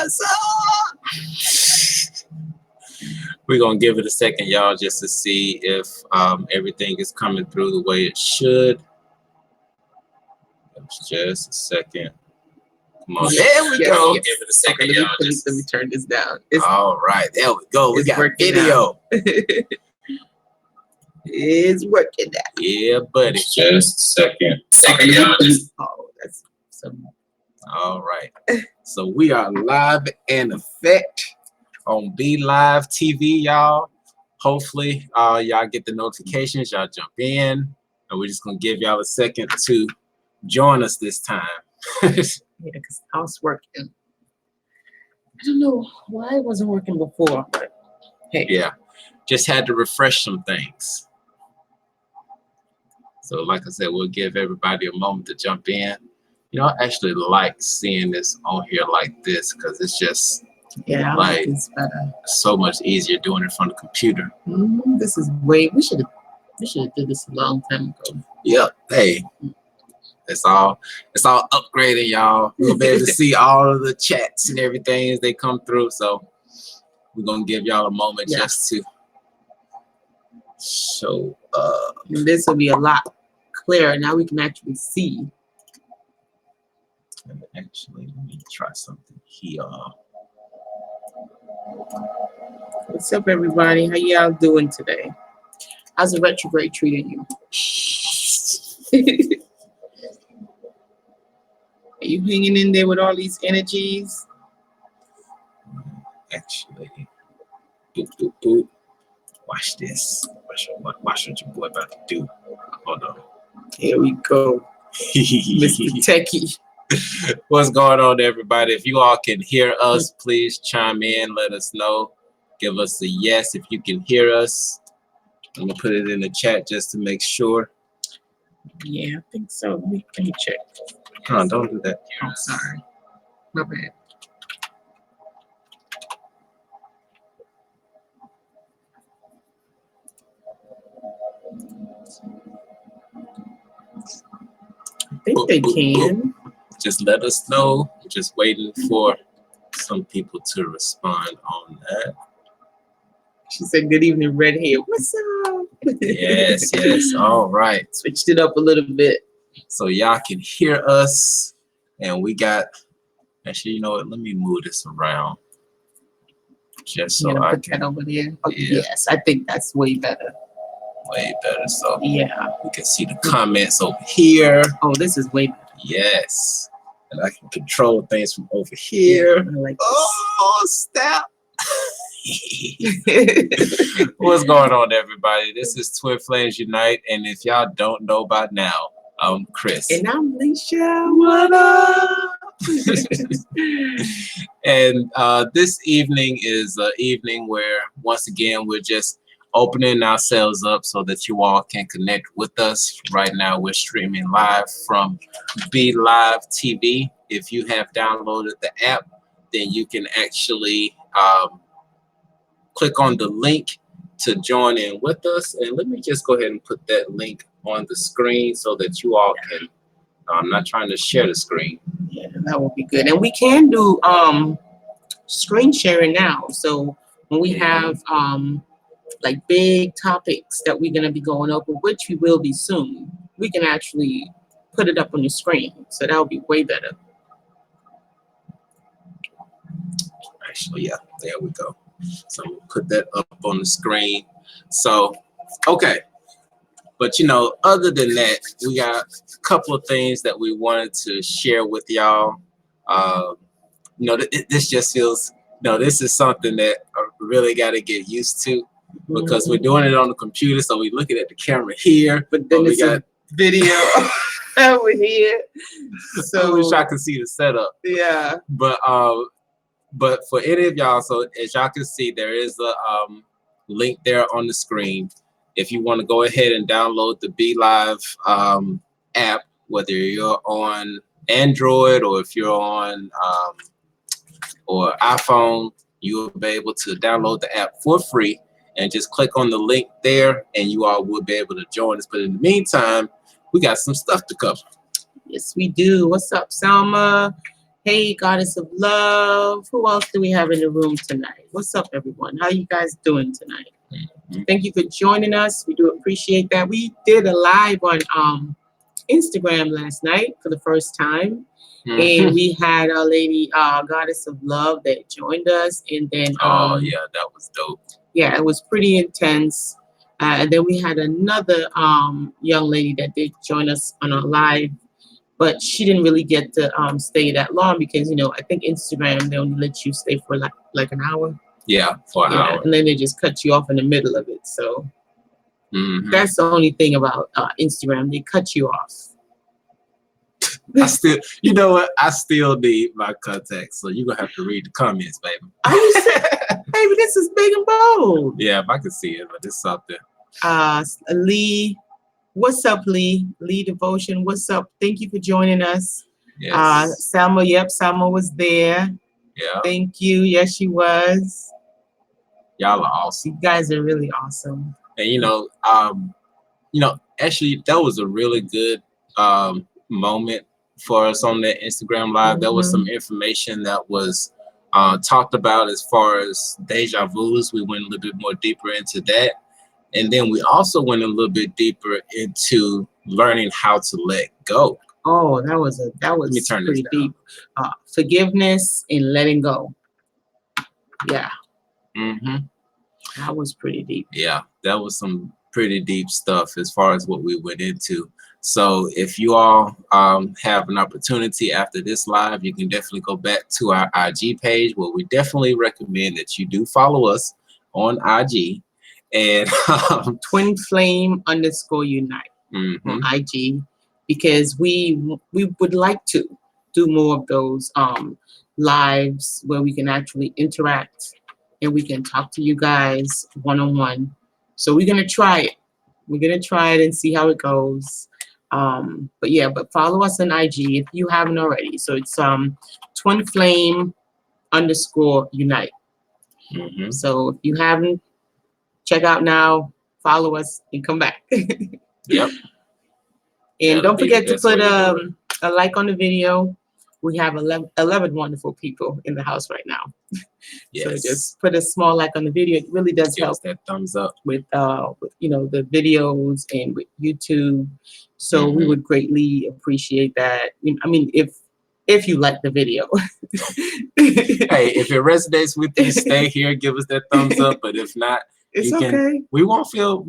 What's up? We're gonna give it a second, y'all, just to see if everything is coming through the way it should. Just a second. Come on, there we go. Give it a second, okay, y'all. Let me turn this down. All right, there we go. We got video. It's working now. Yeah, buddy. Just a second. Y'all. Oh, that's some. All right. So we are live in effect on Be Live TV, y'all. Hopefully, y'all get the notifications. Y'all jump in, and we're just gonna give y'all a second to join us this time. Yeah, because I was working. I don't know why it wasn't working before, but hey. Yeah, just had to refresh some things. So like I said, we'll give everybody a moment to jump in. You know, I actually like seeing this on here like this because it's just like so much easier doing it from the computer. This is way, we should have did this a long time ago. Yep. Hey. It's all upgrading, y'all. We'll be able to see all of the chats and everything as they come through. So we're gonna give y'all a moment just to show up. And this will be a lot clearer. Now we can actually see. Actually, let me try something here. What's up, everybody? How y'all doing today? How's the retrograde treating you? Are you hanging in there with all these energies? Actually, boop, boop, boop. Watch this. Watch what your boy about to do. Hold on. Here we go. Mr. Techie. What's going on, everybody? If you all can hear us, please chime in. Let us know. Give us a yes if you can hear us. I'm going to put it in the chat just to make sure. Yeah, I think so. Let me check. No, don't do that. Oh, sorry. My bad. I think they can. Just let us know. I'm just waiting for some people to respond on that. She said, good evening, red hair. What's up? Yes, yes. All right. Switched it up a little bit. So y'all can hear us. And we got, actually, you know what? Let me move this around. Just so I can. Put that over there. Oh, yeah. Yes, I think that's way better. Way better. So yeah, we can see the comments over here. Oh, this is way better. Yes. And I can control things from over here. Yeah, I like this. Oh, snap. What's going on, everybody? This is Twin Flames Unite. And if y'all don't know by now, I'm Chris. And I'm Leisha. What up? And this evening is an evening where, once again, we're just opening ourselves up so that you all can connect with us. Right now, we're streaming live from Be Live TV. If you have downloaded the app, then you can actually click on the link to join in with us. And let me just go ahead and put that link on the screen so that you all can, I'm not trying to share the screen. Yeah, that would be good. And we can do screen sharing now. So when we have like big topics that we're going to be going over, which we will be soon, we can actually put it up on the screen. So that would be way better. Actually, yeah, there we go. So I'm gonna put that up on the screen. So, okay. But, you know, other than that, we got a couple of things that we wanted to share with y'all. You know, this just feels, this is something that I really got to get used to because we're doing it on the computer. So we're looking at the camera here, but then we got video over here. So I wish I could see the setup. Yeah. But for any of y'all, so as y'all can see, there is a link there on the screen. If you want to go ahead and download the Be Live app, whether you're on Android or if you're on or iPhone, you will be able to download the app for free and just click on the link there and you all will be able to join us. But in the meantime, we got some stuff to cover. Yes, we do. What's up, Salma? Hey, Goddess of Love. Who else do we have in the room tonight? What's up, everyone? How you guys doing tonight? Thank you for joining us. We do appreciate that. We did a live on Instagram last night for the first time. And we had our lady, Goddess of Love, that joined us. And then, oh yeah, that was dope. Yeah, it was pretty intense. And then we had another young lady that did join us on our live, but she didn't really get to stay that long because, you know, I think Instagram, they only let you stay for like an hour. Yeah, for an hour. And then they just cut you off in the middle of it. So that's the only thing about Instagram. They cut you off. I still, you know what? I still need my contacts, so you're gonna have to read the comments, baby. Are you serious? Baby, this is big and bold. Yeah, if I can see it, but it's something. Lee, what's up, Lee? Lee Devotion, what's up? Thank you for joining us. Yes. Salma, yep, Salma was there. Yeah. Thank you. Yes, she was. Y'all are awesome. You guys are really awesome. And you know, actually, that was a really good moment for us on that Instagram live. There was some information that was talked about as far as deja vus. We went a little bit more deeper into that, and then we also went a little bit deeper into learning how to let go. Oh, that was pretty deep. Forgiveness and letting go. Yeah. That was pretty deep. Yeah, that was some pretty deep stuff as far as what we went into. So if you all have an opportunity after this live, you can definitely go back to our IG page, where we definitely recommend that you do follow us on IG and twinflame_unite on IG, because we would like to do more of those lives where we can actually interact and we can talk to you guys one-on-one. So we're gonna try it. We're gonna try it and see how it goes. But follow us on IG if you haven't already. So it's twinflame_unite. So if you haven't, check out now, follow us, and come back. Yep. And don't forget to put a like on the video. We have 11 wonderful people in the house right now. Yes. So just put a small like on the video. It really does help. That thumbs up with the videos and with YouTube. So we would greatly appreciate that. I mean, if you like the video. Hey, if it resonates with you, stay here, give us that thumbs up. But if not, it's okay. We won't feel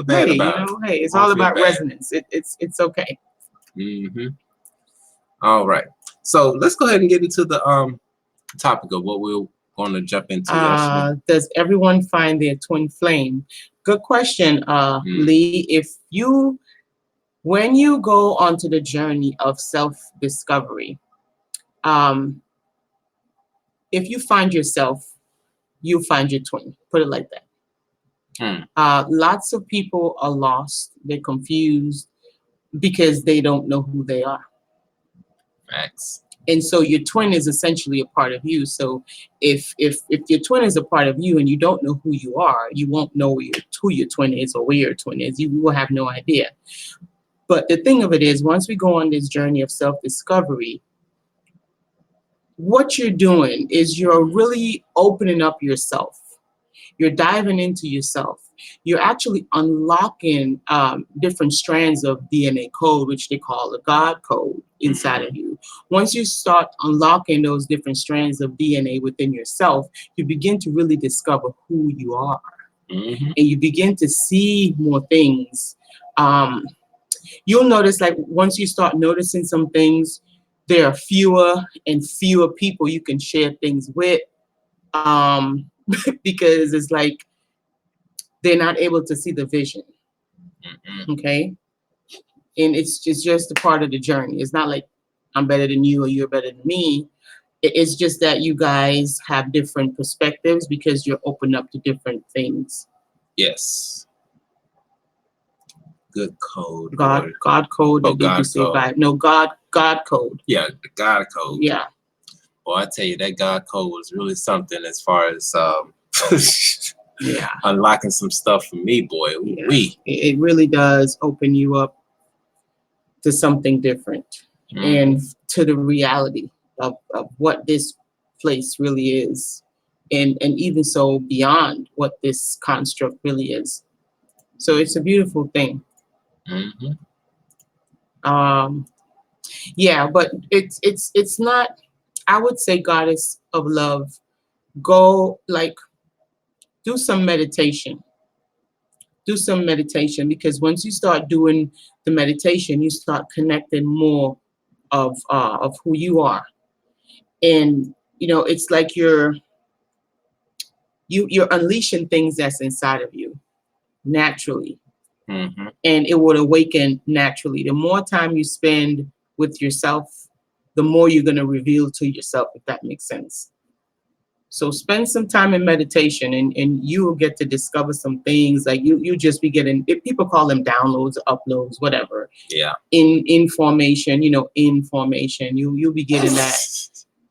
bad about it. Hey, it's all about resonance. It's okay. All right. So let's go ahead and get into the topic of what we're going to jump into. Does everyone find their twin flame? Good question, Lee. When you go onto the journey of self-discovery, if you find yourself, you find your twin. Put it like that. Lots of people are lost. They're confused because they don't know who they are. Facts. And so your twin is essentially a part of you. So if your twin is a part of you and you don't know who you are, you won't know who your twin is or where your twin is. You will have no idea. But the thing of it is, once we go on this journey of self-discovery, what you're doing is you're really opening up yourself. You're diving into yourself. You're actually unlocking different strands of DNA code, which they call the God code inside of you. Once you start unlocking those different strands of DNA within yourself, you begin to really discover who you are. And you begin to see more things. You'll notice, like, once you start noticing some things, there are fewer and fewer people you can share things with, because it's like they're not able to see the vision. Okay? And it's just a part of the journey. It's not like I'm better than you or you're better than me. It's just that you guys have different perspectives because you're open up to different things. Yes. Good code. God code. Oh, God code. No, God code. Yeah, the God code. Yeah. Well, I tell you, that God code was really something as far as unlocking some stuff for me, boy. Yeah. It really does open you up to something different and to the reality of what this place really is, and even so beyond what this construct really is. So it's a beautiful thing. Mm-hmm. Yeah, but it's not. I would say, goddess of love, go like do some meditation. Do some meditation, because once you start doing the meditation, you start connecting more of who you are, and it's like you're unleashing things that's inside of you naturally, Mm-hmm. and it would awaken naturally. The more time you spend with yourself, the more you're going to reveal to yourself, if that makes sense. So spend some time in meditation, and you will get to discover some things. Like you just be getting, if people call them downloads, uploads, whatever. Yeah. In information, information. You'll be getting that.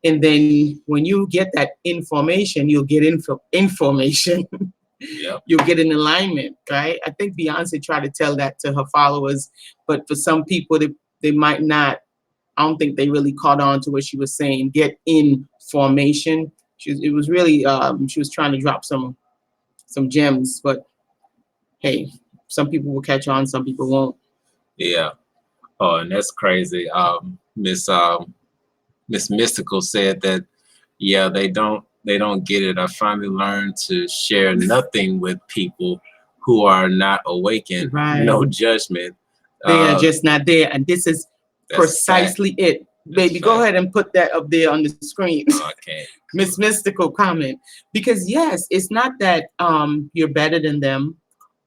And then when you get that information, you'll get information. Yep. You'll get in alignment, right? I think Beyonce tried to tell that to her followers, but for some people, they might not. I don't think they really caught on to what she was saying. Get in formation. It was really she was trying to drop some gems, but hey, some people will catch on, some people won't. Yeah. Oh, and that's crazy. Miss Mystical said that, yeah, they don't get it. I finally learned to share nothing with people who are not awakened. Right. No judgment. They are just not there, and this is precisely it. Baby, go ahead and put that up there on the screen. No, I can't. Miss Mystical comment. Because yes, it's not that you're better than them,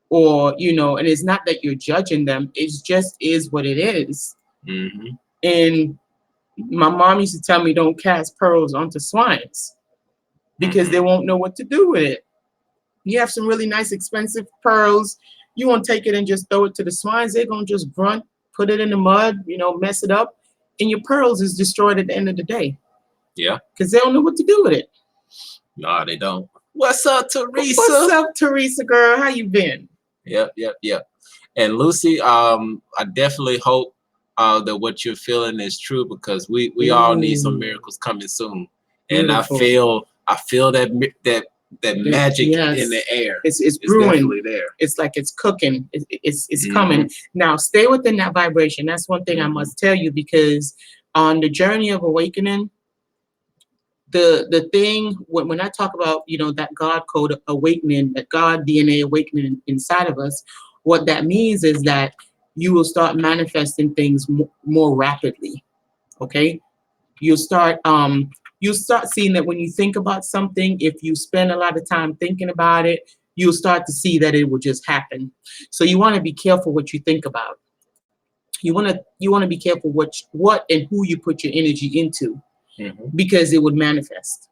or and it's not that you're judging them. It just is what it is. Mm-hmm. And my mom used to tell me, don't cast pearls onto swines, because they won't know what to do with it. You have some really nice expensive pearls, you won't take it and just throw it to the swines. They're gonna just grunt, put it in the mud, mess it up, and your pearls is destroyed at the end of the day. Yeah. Because they don't know what to do with it. No, they don't. What's up, Teresa? What's up, Teresa girl? How you been? Yep. And Lucy, I definitely hope that what you're feeling is true, because we all need some miracles coming soon. Beautiful. And I feel that magic in the air. It's brewing. Definitely there. It's like it's cooking. It's coming. Now stay within that vibration. That's one thing I must tell you, because on the journey of awakening, the thing when I talk about that God code awakening, that God DNA awakening inside of us, what that means is that you will start manifesting things more rapidly. Okay, you'll start seeing that when you think about something, if you spend a lot of time thinking about it, you'll start to see that it will just happen. So you want to be careful what you think about. You want to be careful what and who you put your energy into, because it would manifest.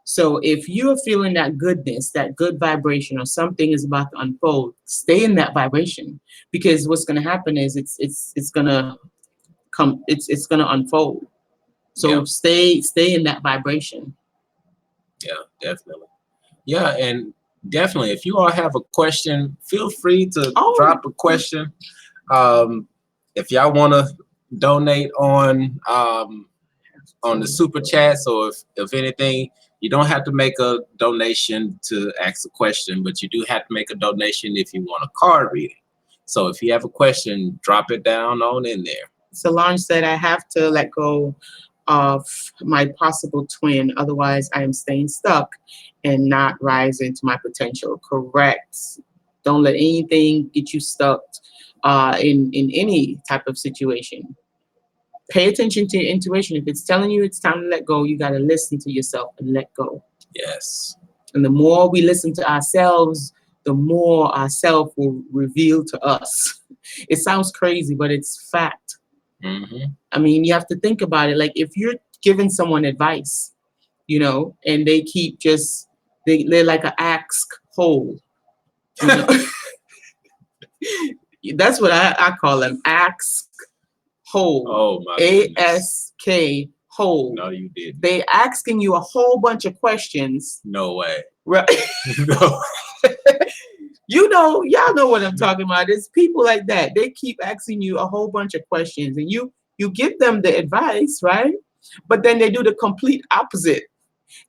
So if you're feeling that goodness, that good vibration, or something is about to unfold, stay in that vibration, because what's going to happen is it's going to come. It's going to unfold. So stay in that vibration. Yeah, definitely. Yeah, and definitely, if you all have a question, feel free to drop a question. If y'all want to donate on the super chats, or if anything, you don't have to make a donation to ask a question, but you do have to make a donation if you want a card reading. So if you have a question, drop it down on in there. Solange said, I have to let go of my possible twin, otherwise I am staying stuck and not rising to my potential. Correct. Don't let anything get you stuck in any type of situation. Pay attention to your intuition. If it's telling you it's time to let go, you got to listen to yourself and let go. Yes. And the more we listen to ourselves, the more ourself will reveal to us. It sounds crazy, but it's fact. I mean, you have to think about it. Like if you're giving someone advice, and they keep they're like an axe hole. That's what I call them, axe hole. Oh my goodness. ASK hole. No, you did. They asking you a whole bunch of questions. No way. Right. No. Y'all know what I'm talking about. There's people like that. They keep asking you a whole bunch of questions, and you give them the advice, right? But then they do the complete opposite,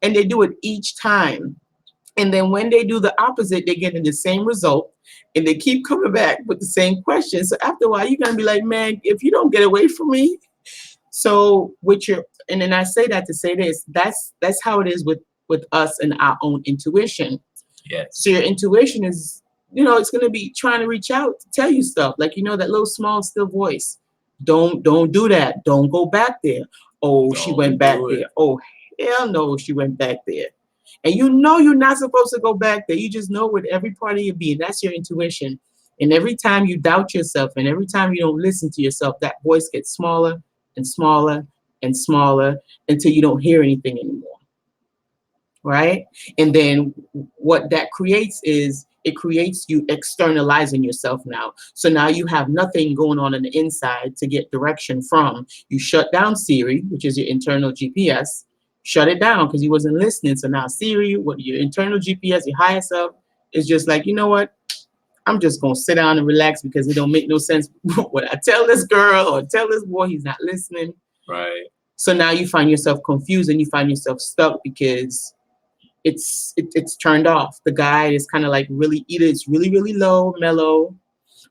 and they do it each time. And then when they do the opposite, they get in the same result, and they keep coming back with the same question. So after a while, you're gonna be like, man, if you don't get away from me. So with your, and then I say that to say this, that's how it is with us and our own intuition. Yes. So your intuition is, it's gonna be trying to reach out to tell you stuff. Like, that little small still voice. Don't do that. Don't go back there. Oh, she went back there. Oh, hell no, she went back there. And you're not supposed to go back there. You just know with every part of your being. That's your intuition. And every time you doubt yourself and every time you don't listen to yourself, that voice gets smaller and smaller and smaller until you don't hear anything anymore. Right? And then what that creates is it creates you externalizing yourself now. So now you have nothing going on the inside to get direction from. You shut down Siri, which is your internal GPS. Shut it down because you wasn't listening. So now Siri, what your internal GPS, your higher self, is just like, you know what? I'm just gonna sit down and relax because it don't make no sense what I tell this girl or tell this boy. He's not listening. Right. So now you find yourself confused and you find yourself stuck because it's turned off. The guide is kind of like really, either it's really, really low, mellow,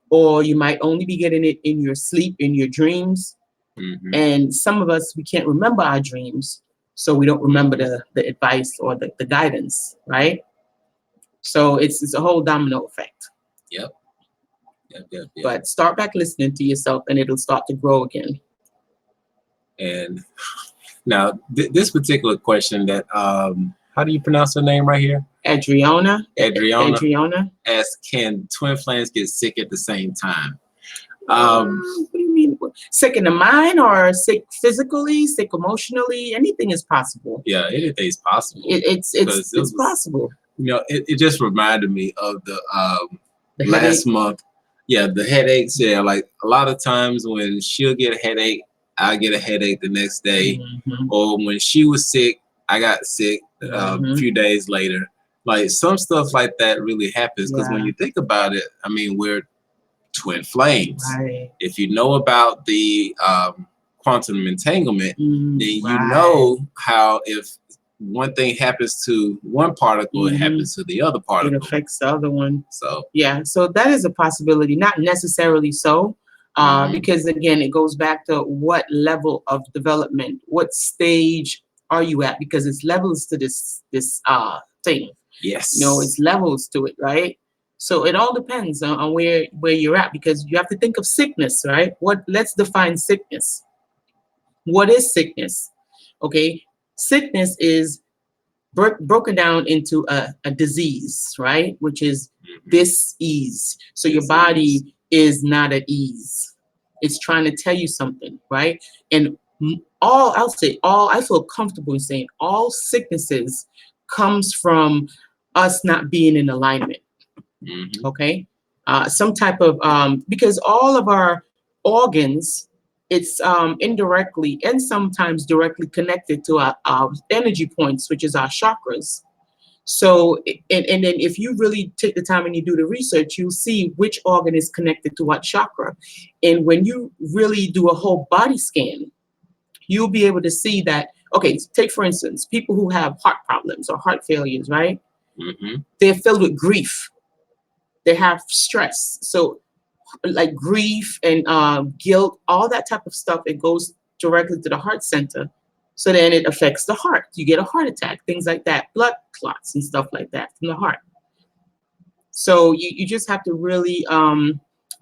or you might only be getting it in your sleep, in your dreams. Mm-hmm. And some of us, we can't remember our dreams. So we don't remember the advice or the guidance, right? So it's a whole domino effect. Yep. But start back listening to yourself and it'll start to grow again. And now this particular question that, how do you pronounce her name right here? Adriana. Asks, can twin flames get sick at the same time? What do you mean? Sick in the mind or sick physically, sick emotionally? Anything is possible. Yeah, anything's possible. It's possible. It just reminded me of the last headache. month. Yeah, the headaches. Yeah, like a lot of times when she'll get a headache, I get a headache the next day. Mm-hmm. Or when she was sick, I got sick a few days later. Like some stuff like that really happens because when you think about it, I mean, we're twin flames. Right. If you know about the quantum entanglement, then you know how if one thing happens to one particle, it happens to the other particle. It affects the other one. So so that is a possibility. Not necessarily so, because again, it goes back to what level of development, what stage are you at? Because it's levels to this thing. Yes. It's levels to it, right? So it all depends on where you're at, because you have to think of sickness, right? Let's define sickness. What is sickness? Okay, sickness is broken down into a disease, right? Which is dis-ease. So your body is not at ease. It's trying to tell you something, right? And I feel comfortable in saying all sicknesses comes from us not being in alignment. Okay, some type of because all of our organs, it's indirectly and sometimes directly connected to our energy points, which is our chakras. So and then if you really take the time and you do the research, you'll see which organ is connected to what chakra. And when you really do a whole body scan, you'll be able to see that. Okay, take for instance people who have heart problems or heart failures, right? They're filled with grief. They have stress. So like grief and guilt, all that type of stuff, it goes directly to the heart center. So then it affects the heart. You get a heart attack, things like that, blood clots and stuff like that from the heart. So you just have to really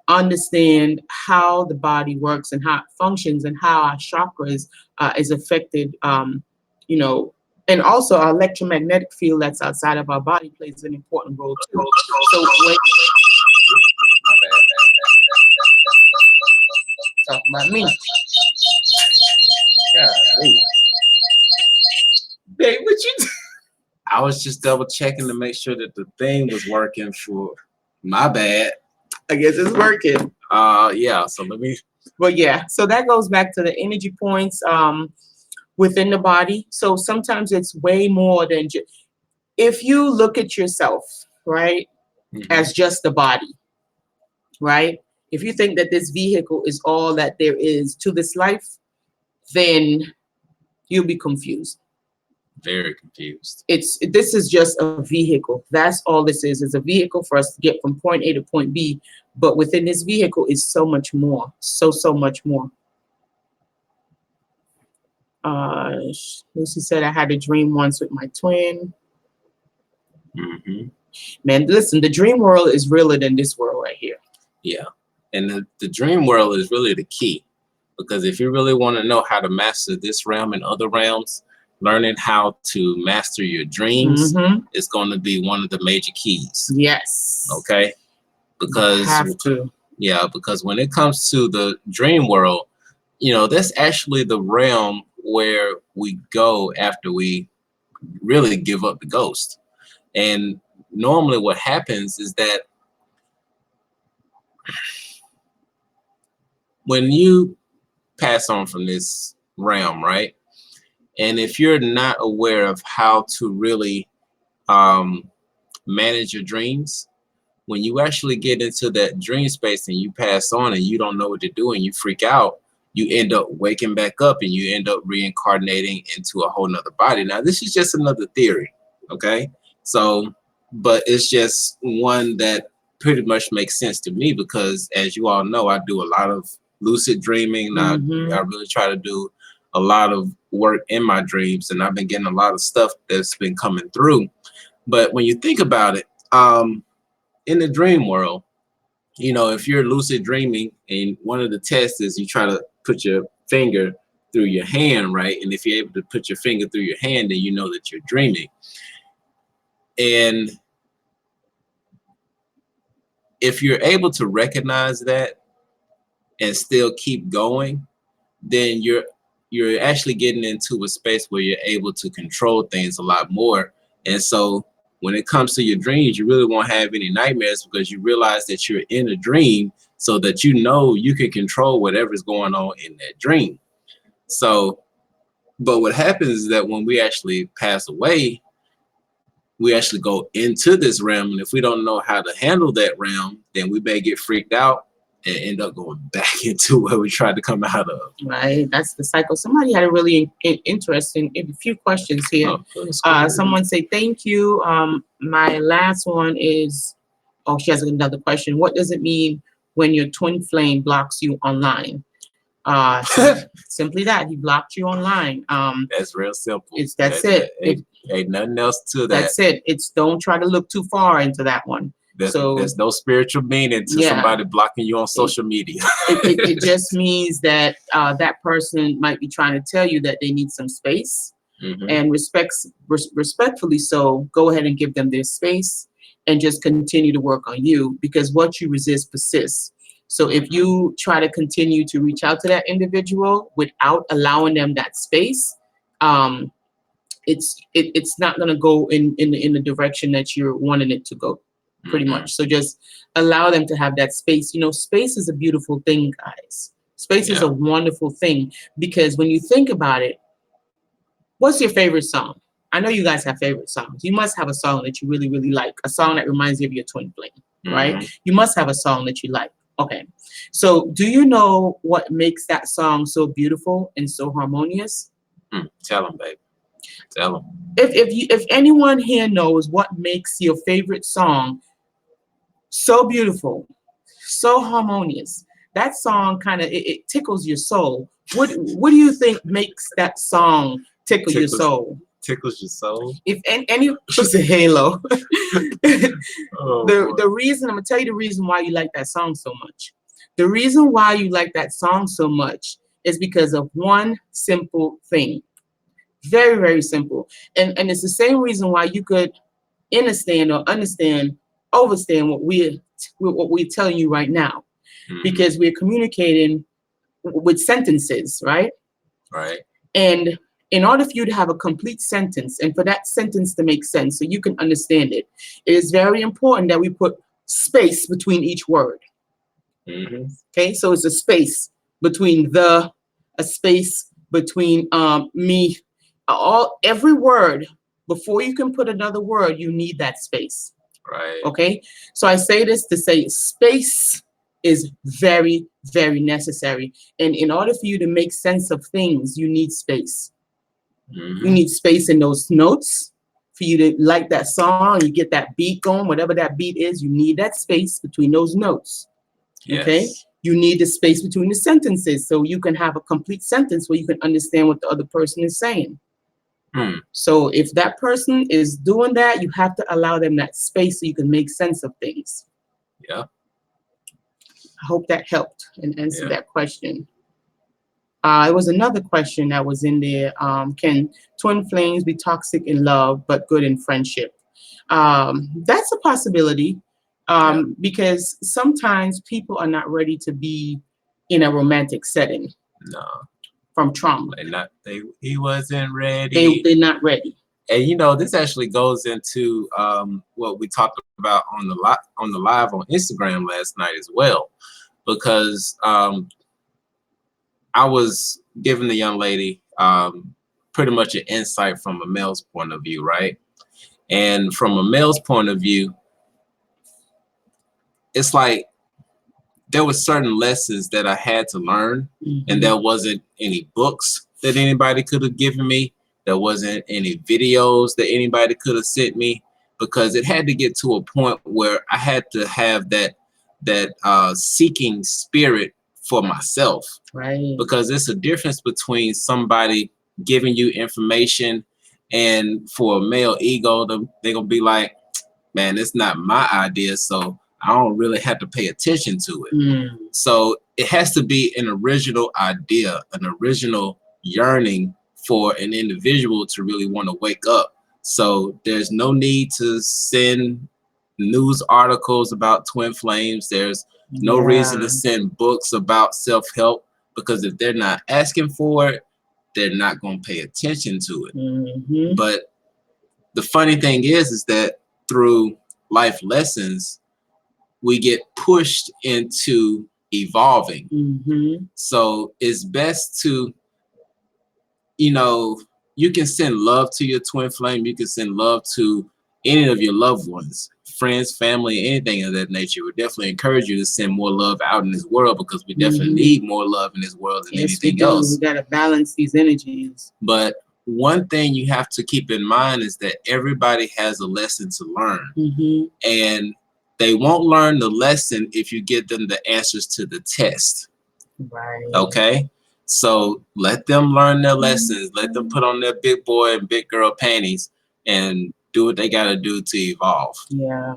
understand how the body works and how it functions and how our chakras is affected, and also our electromagnetic field that's outside of our body plays an important role too. So talk about me. Golly. Babe, what you I was just double checking to make sure that the thing was working for my bad. I guess it's working. Yeah, so let me. But yeah, so that goes back to the energy points within the body. So sometimes it's way more than just, if you look at yourself, right, as just the body, right? If you think that this vehicle is all that there is to this life, then You'll be confused. Very confused. This is just a vehicle. That's all this is. It's a vehicle for us to get from point A to point B. But within this vehicle is so much more. So much more. Lucy said I had a dream once with my twin. Man, listen, the dream world is realer than this world right here. Yeah. And the dream world is really the key. Because if you really want to know how to master this realm and other realms, learning how to master your dreams is going to be one of the major keys. Yes. Okay. Because you have to. Yeah, because when it comes to the dream world, you know, that's actually the realm where we go after we really give up the ghost. And normally what happens is that when you pass on from this realm, right? And if you're not aware of how to really manage your dreams, when you actually get into that dream space and you pass on and you don't know what to do and you freak out, you end up waking back up and you end up reincarnating into a whole nother body. Now, this is just another theory, okay? So, but it's just one that pretty much makes sense to me because, as you all know, I do a lot of lucid dreaming. I really try to do a lot of work in my dreams, and I've been getting a lot of stuff that's been coming through. But when you think about it, in the dream world, you know, if you're lucid dreaming and one of the tests is you try to put your finger through your hand, right? And if you're able to put your finger through your hand, then you know that you're dreaming. And if you're able to recognize that and still keep going, then you're actually getting into a space where you're able to control things a lot more. And so when it comes to your dreams, you really won't have any nightmares because you realize that you're in a dream so that you know you can control whatever's going on in that dream. So, but what happens is that when we actually pass away, we actually go into this realm. And if we don't know how to handle that realm, then we may get freaked out and end up going back into where we tried to come out of. Right, that's the cycle. Somebody had a really interesting, a few questions here. Someone say thank you. My last one is, oh, she has another question. What does it mean when your twin flame blocks you online? Simply that he blocked you online. That's real simple. That's it. Ain't nothing else to that. That's it. It's don't try to look too far into that one. There's no spiritual meaning to somebody blocking you on social media. It just means that that person might be trying to tell you that they need some space, and respectfully so, go ahead and give them their space and just continue to work on you, because what you resist persists. So if you try to continue to reach out to that individual without allowing them that space, it's not going to go in the direction that you're wanting it to go. Pretty much. So just allow them to have that space. You know, space is a beautiful thing, guys. Space is a wonderful thing, because when you think about it, what's your favorite song? I know you guys have favorite songs. You must have a song that you really, really like, a song that reminds you of your twin flame, right? You must have a song that you like. Okay. So do you know what makes that song so beautiful and so harmonious? Tell them, baby. Tell them. If anyone here knows what makes your favorite song so beautiful, so harmonious, that song kind of it tickles your soul. What do you think makes that song tickle your soul? Tickles your soul? If any she's a halo. The reason, I'm gonna tell you the reason why you like that song so much. The reason why you like that song so much is because of one simple thing. Very, very simple. And it's the same reason why you could understand what we're telling you right now, because we're communicating with sentences, right? Right. And in order for you to have a complete sentence and for that sentence to make sense so you can understand it, it is very important that we put space between each word. Okay, so it's a space between a space between me. Every word, before you can put another word, you need that space. Right. Okay. So I say this to say space is very, very necessary. And in order for you to make sense of things, you need space. You need space in those notes for you to like that song. You get that beat going, whatever that beat is. You need that space between those notes. Okay. Yes. You need the space between the sentences so you can have a complete sentence where you can understand what the other person is saying. So if that person is doing that, you have to allow them that space so you can make sense of things. Yeah. I hope that helped and answered that question. It was another question that was in there. Can twin flames be toxic in love but good in friendship? That's a possibility. Because sometimes people are not ready to be in a romantic setting. No. From trauma. He wasn't ready. They're not ready. And you know, this actually goes into what we talked about on the live on Instagram last night as well, because I was giving the young lady pretty much an insight from a male's point of view, right? And from a male's point of view, it's like there were certain lessons that I had to learn, and there wasn't any books that anybody could have given me. There wasn't any videos that anybody could have sent me, because it had to get to a point where I had to have that seeking spirit for myself. Right. Because it's a difference between somebody giving you information, and for a male ego, they're gonna be like, man, it's not my idea, so I don't really have to pay attention to it. So it has to be an original idea, an original yearning for an individual to really want to wake up. So there's no need to send news articles about twin flames. There's no reason to send books about self-help, because if they're not asking for it, they're not going to pay attention to it. But the funny thing is that through life lessons, we get pushed into evolving. So it's best to, you know, you can send love to your twin flame. You can send love to any of your loved ones, friends, family, anything of that nature. We definitely encourage you to send more love out in this world, because we definitely need more love in this world than anything else. We got to balance these energies. But one thing you have to keep in mind is that everybody has a lesson to learn. And they won't learn the lesson if you give them the answers to the test. Right. Okay? So let them learn their lessons. Let them put on their big boy and big girl panties and do what they got to do to evolve. Yeah.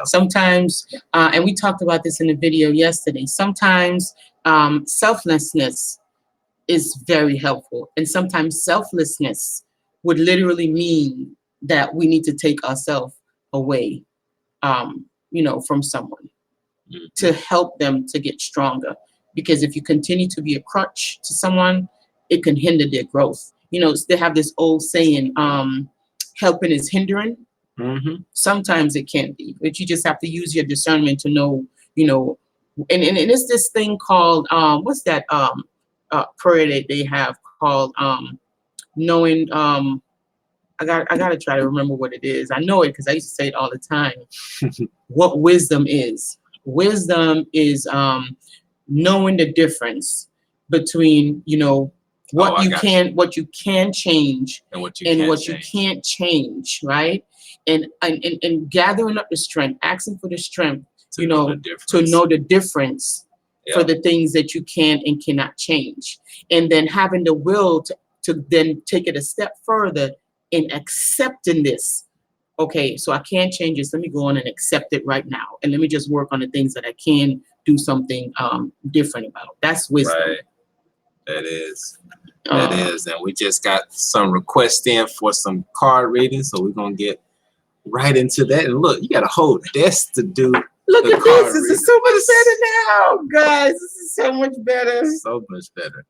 Sometimes, and we talked about this in the video yesterday, sometimes selflessness is very helpful. And sometimes selflessness would literally mean that we need to take ourselves away, you know, from someone to help them to get stronger. Because if you continue to be a crutch to someone, it can hinder their growth. You know, they have this old saying, helping is hindering. Sometimes it can be, but you just have to use your discernment to know, you know, and it's this thing called, what's that prayer that they have called knowing, I gotta try to remember what it is. I know it because I used to say it all the time. What wisdom is. Wisdom is knowing the difference between, you know, what you can change and what you can't change, right? And gathering up the strength, asking for the strength, you know, to know the difference for the things that you can and cannot change. And then having the will to then take it a step further in accepting this. Okay, so I can't change this. Let me go on and accept it right now. And let me just work on the things that I can do something different about. That's wisdom. Right. That is. That is. And we just got some requests in for some card reading. So we're going to get right into that. And look, you got a whole desk to do. Look at this. This is so much better now, guys. This is so much better. So much better.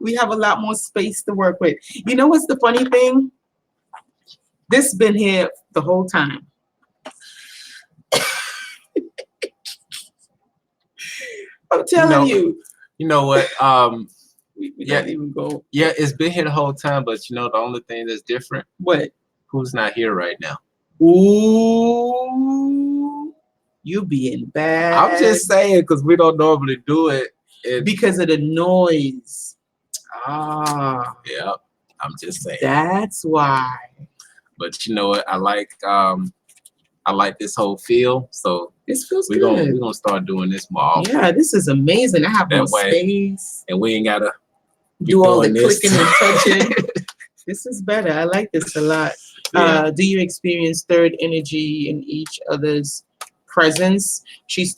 We have a lot more space to work with. You know what's the funny thing? This been here the whole time. I'm telling you. You know what? We don't even go. Yeah, it's been here the whole time, but you know the only thing that's different? What? Who's not here right now? Ooh, you being bad. I'm just saying because we don't normally do it. Because of the noise. Yeah. I'm just saying. That's why. But you know what? I like this whole feel. So This feels we're good. gonna start doing this more often. Yeah, this is amazing. I have more That way, space. and we ain't gotta be Do all the doing this. clicking and touching. This is better. I like this a lot. Yeah. Do you experience third energy in each other's presence?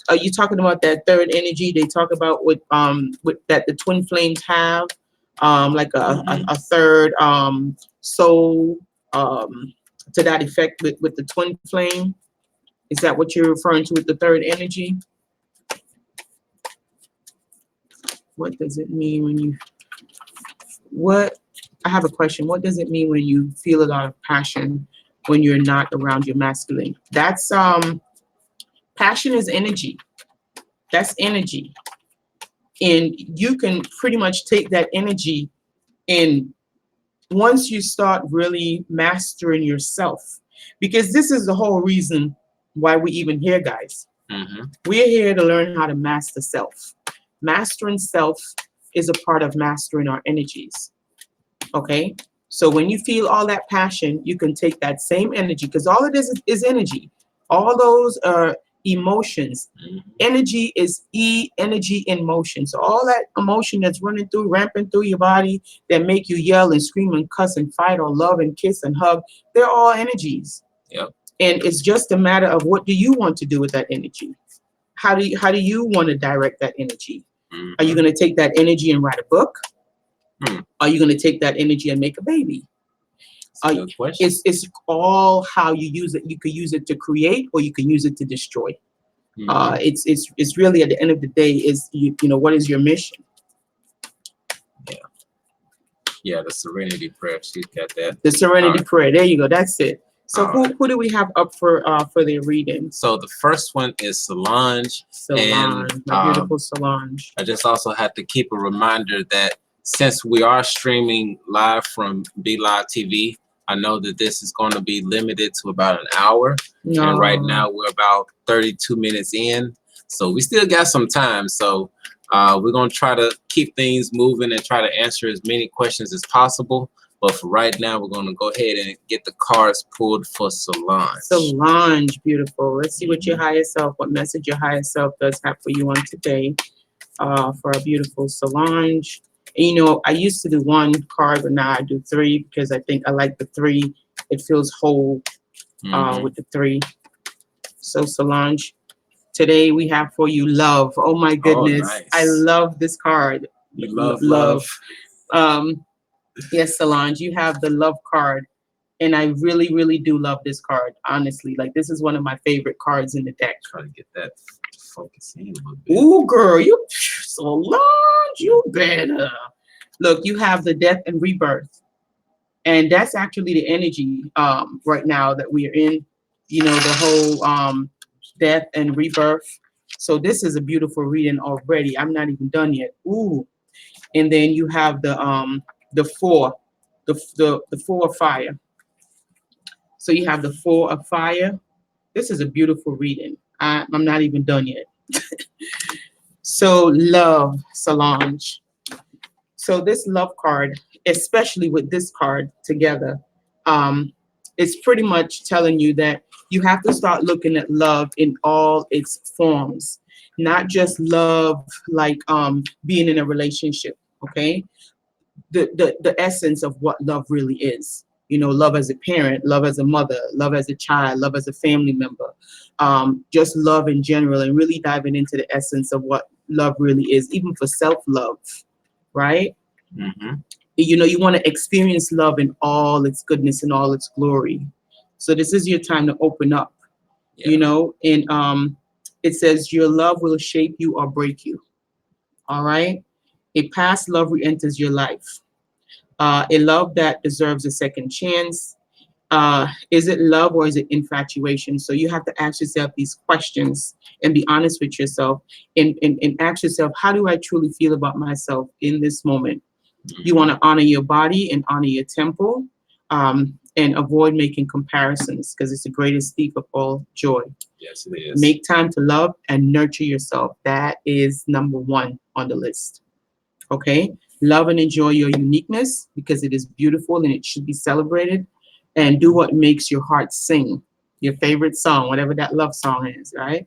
Are you talking about that third energy they talk about with that the twin flames have, like a third soul, to that effect with the twin flame? Is that what you're referring to with the third energy? What does it mean when you what I have a question. What does it mean when you feel a lot of passion when you're not around your masculine? That's passion is energy. That's energy. And you can pretty much take that energy, and once you start really mastering yourself, because this is the whole reason why we even here, guys. We're here to learn how to master self. Mastering self is a part of mastering our energies. Okay? So when you feel all that passion, you can take that same energy, because all it is energy. All those are emotions. Energy is energy in motion. So all that emotion that's running through, ramping through your body, that make you yell and scream and cuss and fight or love and kiss and hug, they're all energies. Yep. And it's just a matter of what do you want to do with that energy? How do you want to direct that energy? Are you going to take that energy and write a book? Are you going to take that energy and make a baby? It's all how you use it. You could use it to create, or you can use it to destroy. It's really, at the end of the day, is you know, what is your mission? Yeah, the serenity prayer. She's got that. The serenity prayer. There you go. That's it. So who do we have up for their reading? So the first one is Solange. Solange, and, my beautiful Solange. I just also have to keep a reminder that since we are streaming live from Be Live TV, I know that this is going to be limited to about an hour. And right now we're about 32 minutes in. So we still got some time. So we're going to try to keep things moving and try to answer as many questions as possible. But for right now, we're going to go ahead and get the cards pulled for Solange. Solange, beautiful. Let's see what your higher self, what message your higher self does have for you on today, for our beautiful Solange. And, you know, I used to do one card, but now I do three, because I think I like the three. It feels whole with the three. So Solange, today we have for you love. Oh my goodness. Oh, nice. I love this card. You love. Yes, Solange, you have the love card. And I really, really do love this card, honestly. Like, this is one of my favorite cards in the deck. Try to get that focus in a little bit. Ooh, girl, you Solange, you better. Look, you have the death and rebirth. And that's actually the energy right now that we are in. You know, the whole death and rebirth. So this is a beautiful reading already. I'm not even done yet. Ooh. And then you have the four of fire. So you have the four of fire. This is a beautiful reading. I'm not even done yet. So love, Solange. So this love card, especially with this card together, it's pretty much telling you that you have to start looking at love in all its forms, not just love like being in a relationship. Okay, the essence of what love really is. You know, love as a parent, love as a mother, love as a child, love as a family member, just love in general, and really diving into the essence of what love really is, even for self-love, right? You know, you want to experience love in all its goodness and all its glory. So this is your time to open up, you know, and it says your love will shape you or break you. All right. A past love re-enters your life. A love that deserves a second chance. Is it love or is it infatuation? So you have to ask yourself these questions and be honest with yourself, and ask yourself, how do I truly feel about myself in this moment? You want to honor your body and honor your temple, and avoid making comparisons, because it's the greatest thief of all joy. Yes, it is. Make time to love and nurture yourself. That is number one on the list. Okay. Love and enjoy your uniqueness because it is beautiful and it should be celebrated. And do what makes your heart sing, your favorite song, whatever that love song is, right?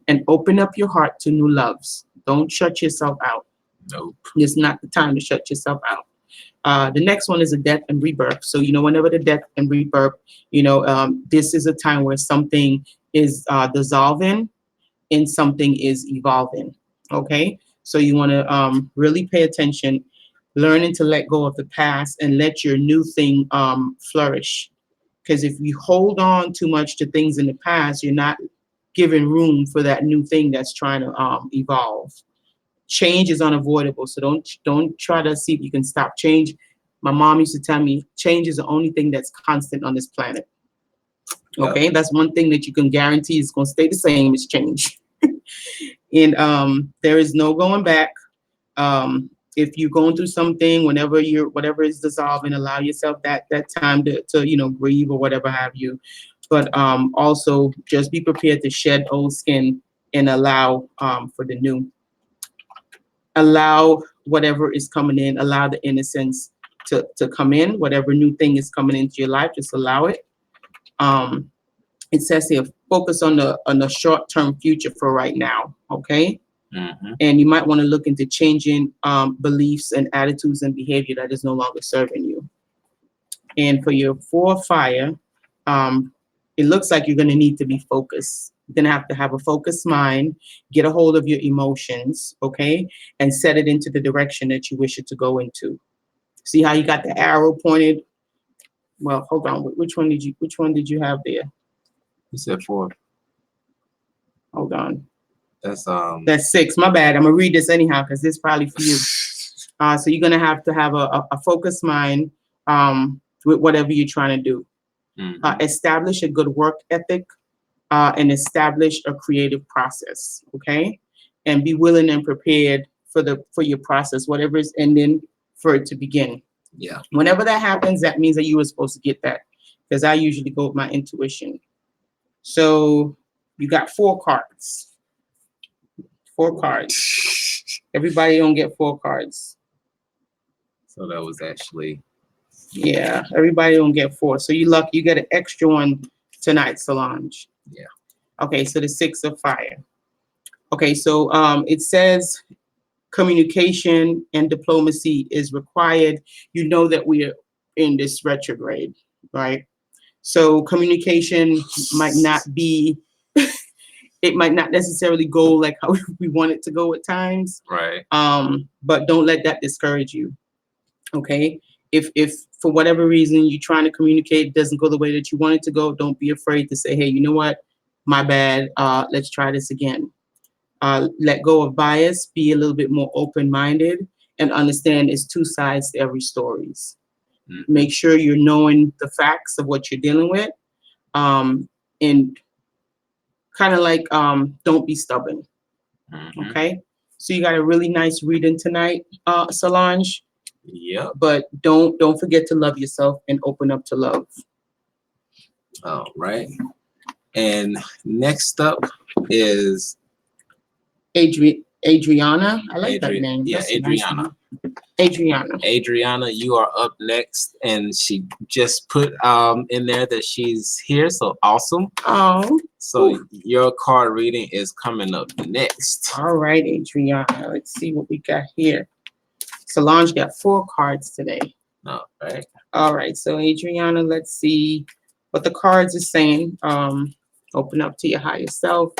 And open up your heart to new loves. Don't shut yourself out. Nope. It's not the time to shut yourself out. The next one is a death and rebirth. So, whenever the death and rebirth, this is a time where something is dissolving and something is evolving. Okay. So you want to really pay attention, learning to let go of the past and let your new thing flourish. Because if you hold on too much to things in the past, you're not giving room for that new thing that's trying to evolve. Change is unavoidable, so don't try to see if you can stop change. My mom used to tell me change is the only thing that's constant on this planet. Okay, that's one thing that you can guarantee is going to stay the same is change. And there is no going back. If you're going through something, whatever is dissolving, allow yourself that time to grieve or whatever have you. But also just be prepared to shed old skin and allow for the new. Allow whatever is coming in, allow the innocence to come in, whatever new thing is coming into your life, just allow it. It says here, focus on the short-term future for right now, okay? Mm-hmm. And you might want to look into changing beliefs and attitudes and behavior that is no longer serving you. And for your 4 fire, it looks like you're going to need to be focused. You're going to have a focused mind, get a hold of your emotions, okay, and set it into the direction that you wish it to go into. See how you got the arrow pointed? Well, hold on. Which one did you have there? You said 4. Hold on. That's 6. My bad. I'm gonna read this anyhow because this is probably for you. So you're gonna have to have a focused mind with whatever you're trying to do. Mm-hmm. Establish a good work ethic and establish a creative process. Okay, and be willing and prepared for your process, whatever is ending, for it to begin. Yeah. Whenever that happens, that means that you were supposed to get that, because I usually go with my intuition. So you got 4 cards. 4 cards. Everybody don't get 4 cards. So that was actually. Yeah, everybody don't get 4. So you lucky. You get an extra one tonight, Solange. Yeah. Okay, so the 6 of fire. Okay, so it says communication and diplomacy is required. You know that we are in this retrograde, right? So communication might not be, it might not necessarily go like how we want it to go at times. Right. But don't let that discourage you. Okay. If for whatever reason you're trying to communicate, it doesn't go the way that you want it to go, don't be afraid to say, hey, you know what? My bad. Let's try this again. Let go of bias, be a little bit more open-minded, and understand it's 2 sides to every story. Mm-hmm. Make sure you're knowing the facts of what you're dealing with, and kind of like don't be stubborn. Mm-hmm. Okay, so you got a really nice reading tonight, Solange. Yep. But don't forget to love yourself and open up to love. All right. And next up is Adriana. I like that name. Yeah, That's a Adriana. nice name. Adriana, you are up next, and she just put in there that she's here. So awesome. Oh. So Ooh. your card reading is coming up next. All right, Adriana. Let's see what we got here. Solange got 4 cards today. All right. All right. So Adriana, let's see what the cards are saying. Open up to your higher self.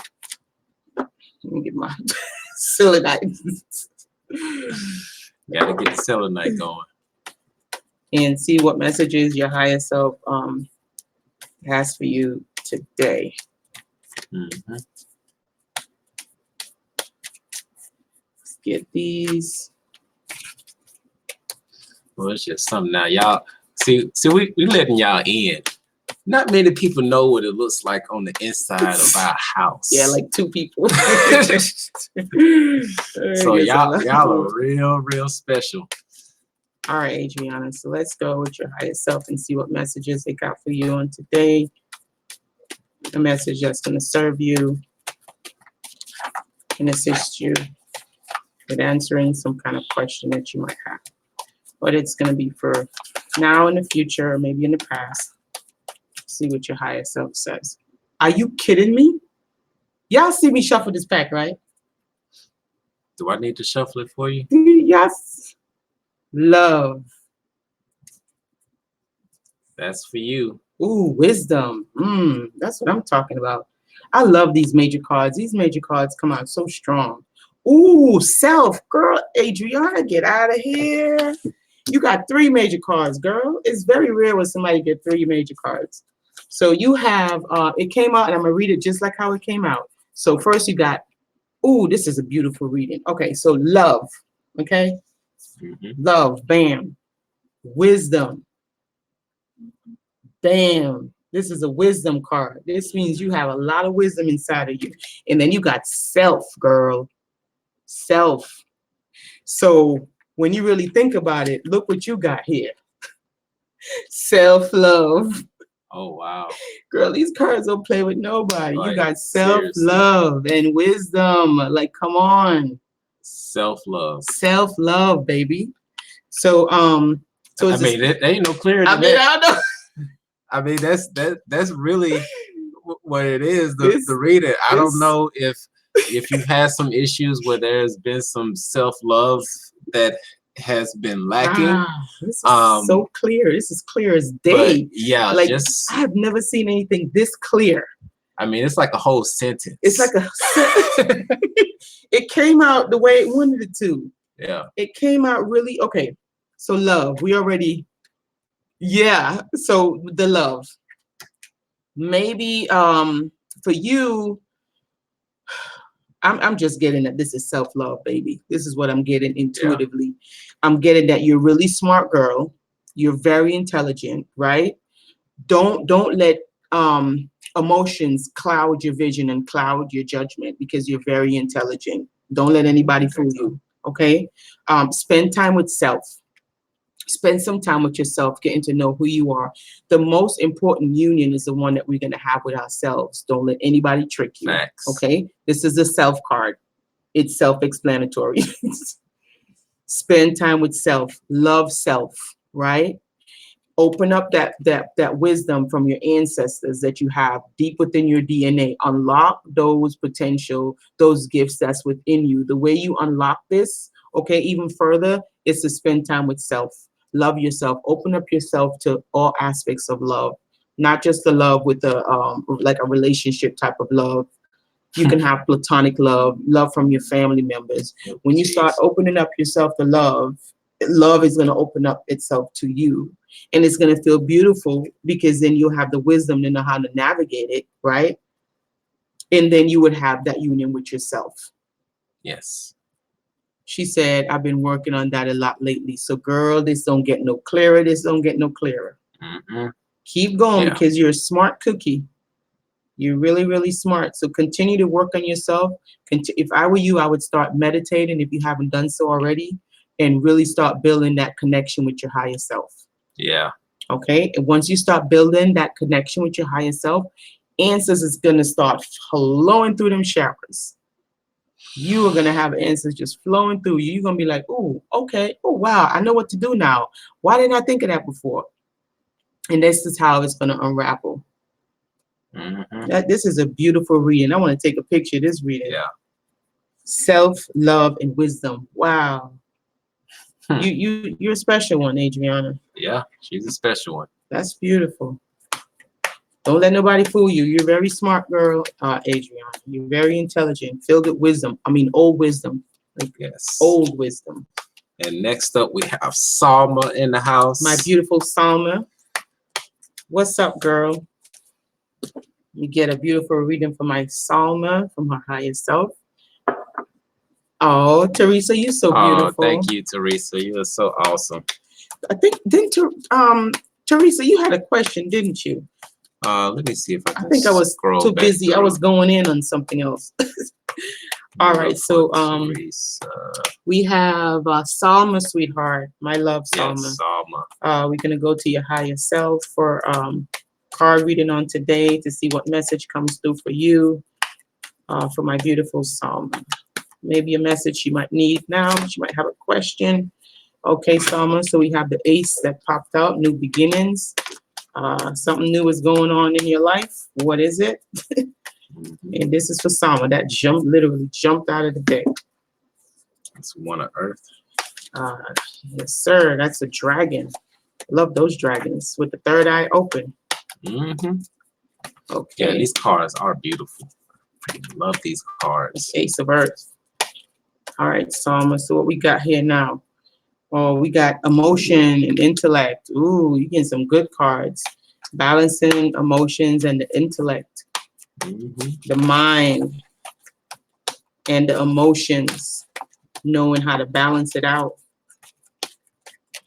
Let me get my selenite. Gotta get the selenite going. And see what messages your higher self has for you today. Mm-hmm. Let's get these. Well, it's just something now. Y'all see we letting y'all in. Not many people know what it looks like on the inside of our house. Yeah, like 2 people. So y'all are real special. All right, Adriana. So let's go with your higher self and see what messages they got for you on today. A message that's going to serve you and assist you with answering some kind of question that you might have. but it's going to be for now in the future, or maybe in the past. See what your higher self says. Are you kidding me? Y'all see me shuffle this pack, right? Do I need to shuffle it for you? Yes. Love. That's for you. Ooh, wisdom. That's what I'm talking about. I love these major cards. These major cards come out so strong. Ooh, self. Girl, Adriana, get out of here. You got 3 major cards, girl. It's very rare when somebody get 3 major cards. So you have, it came out, and I'm going to read it just like how it came out. So first you got, ooh, this is a beautiful reading. Okay, so love, okay? Love, bam. Wisdom, bam. This is a wisdom card. This means you have a lot of wisdom inside of you. And then you got self, girl. Self. So when you really think about it, look what you got here. Self-love. Oh, wow. Girl, these cards don't play with nobody. Like, you got self-love and wisdom. Like, come on. Self-love. Self-love, baby. So, so I mean, there ain't no clearer than that. I know. I mean, that's really what it is. The reading. I don't know if you've had some issues where there's been some self-love that has been lacking. This is so clear. This is clear as day. Yeah, like I have never seen anything this clear. I mean, it's like a whole sentence. It's like a it came out the way it wanted it to. Yeah. It came out really okay. So love, we already, yeah. So the love. Maybe for you, I'm just getting that this is self-love, baby. This is what I'm getting intuitively. Yeah. I'm getting that you're a really smart girl. You're very intelligent, right? Don't let emotions cloud your vision and cloud your judgment, because you're very intelligent. Don't let anybody fool you, okay? Spend time with self. Spend some time with yourself, getting to know who you are. The most important union is the one that we're going to have with ourselves. Don't let anybody trick you. Facts. Okay? This is a self card. It's self-explanatory. Spend time with self. Love self, right? Open up that wisdom from your ancestors that you have deep within your DNA. Unlock those potential, those gifts that's within you. The way you unlock this, okay, even further, is to spend time with self. Love yourself. Open up yourself to all aspects of love, not just the love with the like a relationship type of love. You can have platonic love, love from your family members. When you start opening up yourself to love, love is going to open up itself to you, and it's going to feel beautiful, because then you'll have the wisdom to know how to navigate it, right? And then you would have that union with yourself. Yes. She said, I've been working on that a lot lately. So, girl, this don't get no clearer. This don't get no clearer. Keep going, because you're a smart cookie. You're really, really smart. So continue to work on yourself. If I were you, I would start meditating, if you haven't done so already, and really start building that connection with your higher self. Yeah. Okay. And once you start building that connection with your higher self, answers is going to start flowing through them showers. You are going to have answers just flowing through you. You're going to be like, oh, okay. Oh, wow. I know what to do now. Why didn't I think of that before? And this is how it's going to unravel. This is a beautiful reading. I want to take a picture of this reading. Yeah. Self, love, and wisdom. Wow. You're a special one, Adriana. Yeah, she's a special one. That's beautiful. Don't let nobody fool you. You're a very smart girl, Adriana. You're very intelligent, filled with wisdom. I mean, old wisdom. Like, yes. Old wisdom. And next up, we have Salma in the house. My beautiful Salma. What's up, girl? You get a beautiful reading from my Salma, from her higher self. Oh, Teresa, you're so beautiful. Oh, thank you, Teresa. You are so awesome. I think, Teresa, you had a question, didn't you? Let me see if I can. I think I was too busy. Through. I was going in on something else. All right, so we have Salma, sweetheart. My love, Salma. Yes, Salma. We're gonna go to your higher self for card reading on today to see what message comes through for you, for my beautiful Salma. Maybe a message she might need now. She might have a question. Okay, Salma. So we have the ace that popped out. New beginnings. Something new is going on in your life. What is it? And this is for Sama. That literally jumped out of the deck. It's one of Earth. Uh, yes, sir. That's a dragon. Love those dragons with the third eye open. Mm-hmm. Okay. Yeah, these cards are beautiful. Love these cards. Ace of Earth. All right, Sama. So what we got here now? Oh, we got emotion and intellect. Ooh, you getting some good cards. Balancing emotions and the intellect, the mind and the emotions, knowing how to balance it out.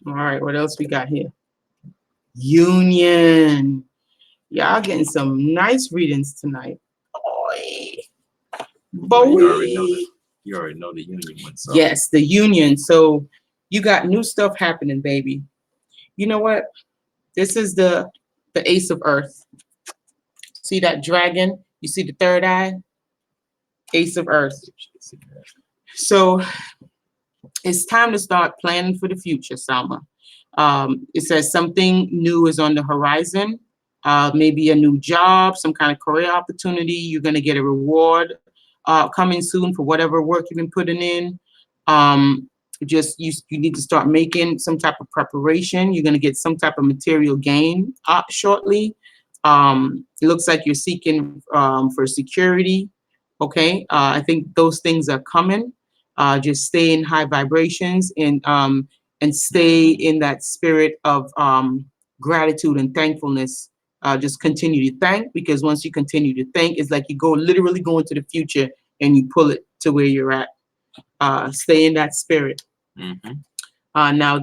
All right, what else we got here? Union. Y'all getting some nice readings tonight. Boy. You already know the union one. So. Yes, the union. So you got new stuff happening, baby. You know what? This is the Ace of Earth. See that dragon? You see the third eye? Ace of Earth. So it's time to start planning for the future, Salma. It says something new is on the horizon. Maybe a new job, some kind of career opportunity. You're going to get a reward coming soon for whatever work you've been putting in. Just you need to start making some type of preparation. You're going to get some type of material gain shortly. It looks like you're seeking for security. Okay, I think those things are coming. Just stay in high vibrations and stay in that spirit of gratitude and thankfulness. Just continue to thank, because once you continue to thank, it's like you literally go into the future and you pull it to where you're at. Stay in that spirit. Now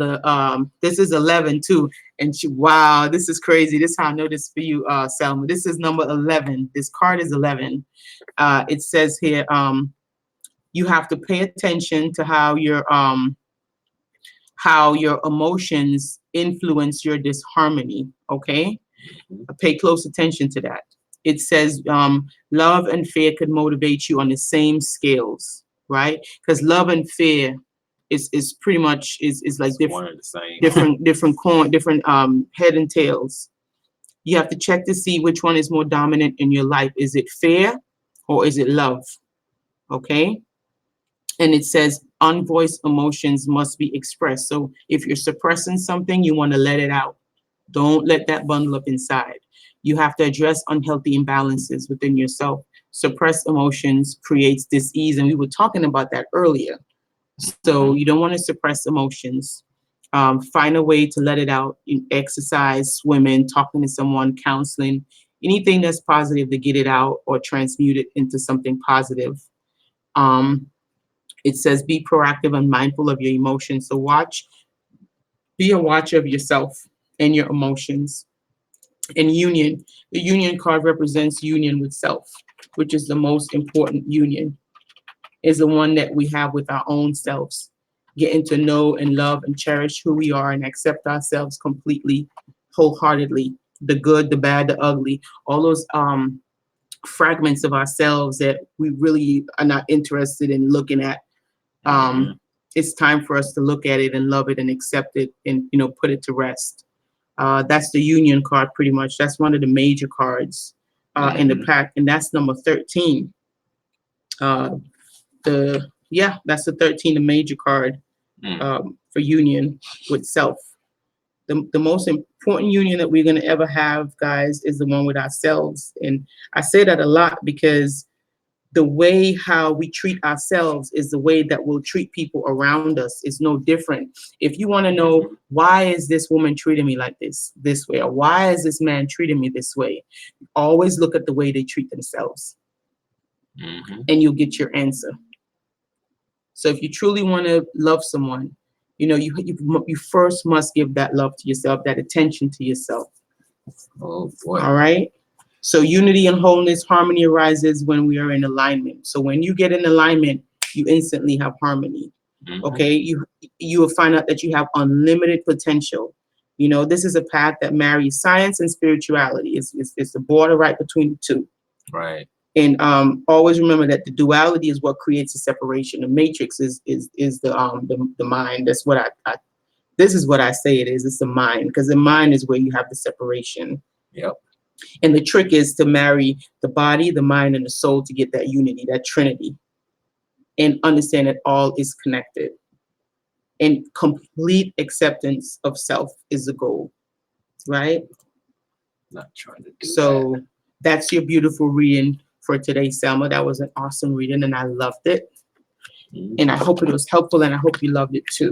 this is 11 too, and wow, this is crazy. This is how I know this for you, Selma. This is number 11. This card is 11. It says here, you have to pay attention to how your emotions influence your disharmony. Okay, pay close attention to that. It says love and fear could motivate you on the same scales, right? Because love and fear is pretty much is like different coin, different head and tails. You have to check to see which one is more dominant in your life. Is it fear or is it love? Okay. And it says unvoiced emotions must be expressed. So if you're suppressing something, you want to let it out. Don't let that bundle up inside. You have to address unhealthy imbalances within yourself. Suppressed emotions creates dis-ease, and we were talking about that earlier. So you don't want to suppress emotions. Find a way to let it out. Exercise, swimming, talking to someone, counseling, anything that's positive to get it out or transmute it into something positive. It says be proactive and mindful of your emotions. So be a watcher of yourself and your emotions. And union, the union card represents union with self, which is the most important union, is the one that we have with our own selves. Getting to know and love and cherish who we are and accept ourselves completely, wholeheartedly. The good, the bad, the ugly, all those fragments of ourselves that we really are not interested in looking at. It's time for us to look at it and love it and accept it and, put it to rest. That's the union card pretty much. That's one of the major cards in the pack, and that's number 13. That's the 13, the major card for union with self. The most important union that we're going to ever have, guys, is the one with ourselves. And I say that a lot because the way how we treat ourselves is the way that we'll treat people around us. It's no different. If you want to know, why is this woman treating me like this way, or why is this man treating me this way, always look at the way they treat themselves, and you'll get your answer. So if you truly want to love someone, you first must give that love to yourself, that attention to yourself. Oh boy. All right. So unity and wholeness, harmony arises when we are in alignment. So when you get in alignment, you instantly have harmony. Okay. You will find out that you have unlimited potential. This is a path that marries science and spirituality. It's the border right between the two. Right. And always remember that the duality is what creates the separation. The matrix is the mind. That's what This is what I say it is. It's the mind, because the mind is where you have the separation. Yep. And the trick is to marry the body, the mind, and the soul to get that unity, that trinity, and understand that all is connected. And complete acceptance of self is the goal, right? Not trying to do So that's your beautiful reading for today, Selma. That was an awesome reading, and I loved it. that. And I hope it was helpful, and I hope you loved it too.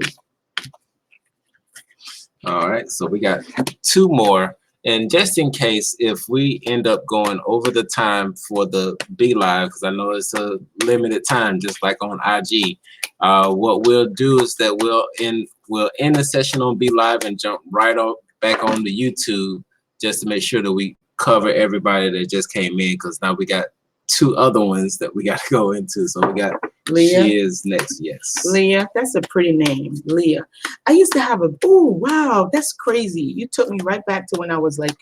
All right, so we got 2 more. And just in case if we end up going over the time for the B Live, because I know it's a limited time, just like on IG, what we'll do is that we'll end the session on B Live and jump right on back on the YouTube, just to make sure that we cover everybody that just came in, because now we got 2 other ones that we got to go into. So we got Leah. She is next, yes. Leah, that's a pretty name, Leah. I used to have oh, wow, that's crazy. You took me right back to when I was like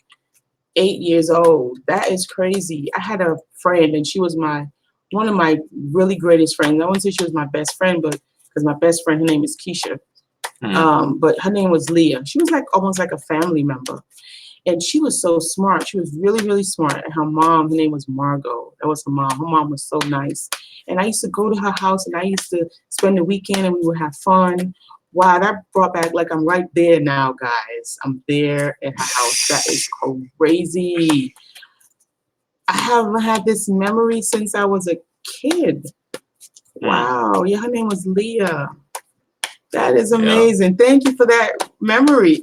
8 years old. That is crazy. I had a friend, and she was one of my really greatest friends. I wouldn't say she was my best friend, but because my best friend, her name is Keisha. But her name was Leah. She was like almost like a family member. And she was so smart. She was really, really smart. And her mom, her name was Margot. That was her mom. Her mom was so nice. And I used to go to her house, and I used to spend the weekend, and we would have fun. Wow, that brought back, like, I'm right there now, guys. I'm there at her house. That is crazy. I haven't had this memory since I was a kid. Wow. Yeah, her name was Leah. That is amazing. Yeah. Thank you for that memory.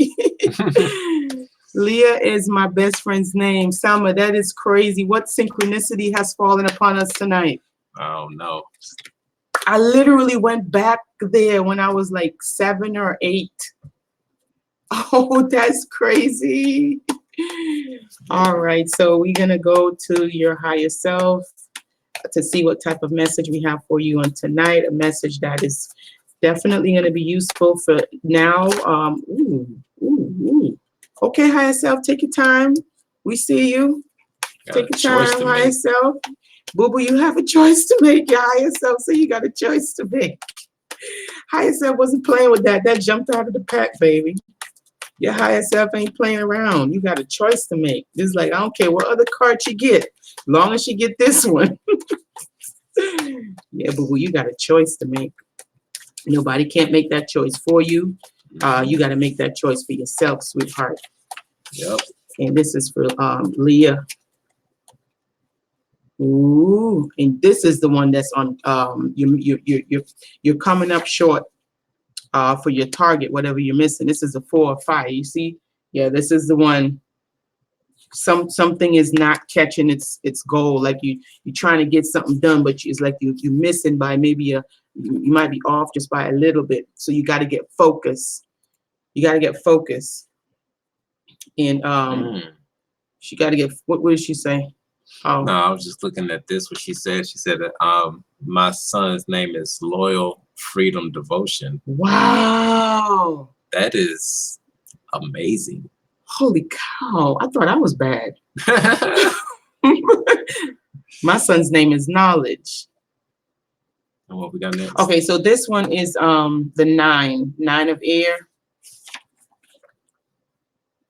Leah is my best friend's name. Selma, that is crazy. What synchronicity has fallen upon us tonight? Oh, no. I literally went back there when I was like 7 or 8. Oh, that's crazy. All right, so we're going to go to your higher self to see what type of message we have for you on tonight. A message that is definitely going to be useful for now. Okay, higher self, take your time. We see you. Take your time, higher self. Boo-boo, you have a choice to make, your higher self, so you got a choice to make. Higher self wasn't playing with that. That jumped out of the pack, baby. Your higher self ain't playing around. You got a choice to make. It's like, I don't care what other card you get, long as you get this one. Yeah, boo-boo, you got a choice to make. Nobody can't make that choice for you. You got to make that choice for yourself, sweetheart. Yep. And this is for Leah. Ooh, and this is the one that's on. You're coming up short for your target, whatever you're missing. This is a 4 or 5. You see? Yeah, this is the one. Something is not catching its goal. Like you're trying to get something done, but it's like you're missing by maybe you might be off just by a little bit. So you got to get focused. You got to get focused. And she got to get. What did she say? Oh. No, I was just looking at this. What she said. She said that my son's name is Loyal Freedom Devotion. Wow. That is amazing. Holy cow. I thought I was bad. My son's name is Knowledge. And what we got next? Okay, so this one is the 9 of air.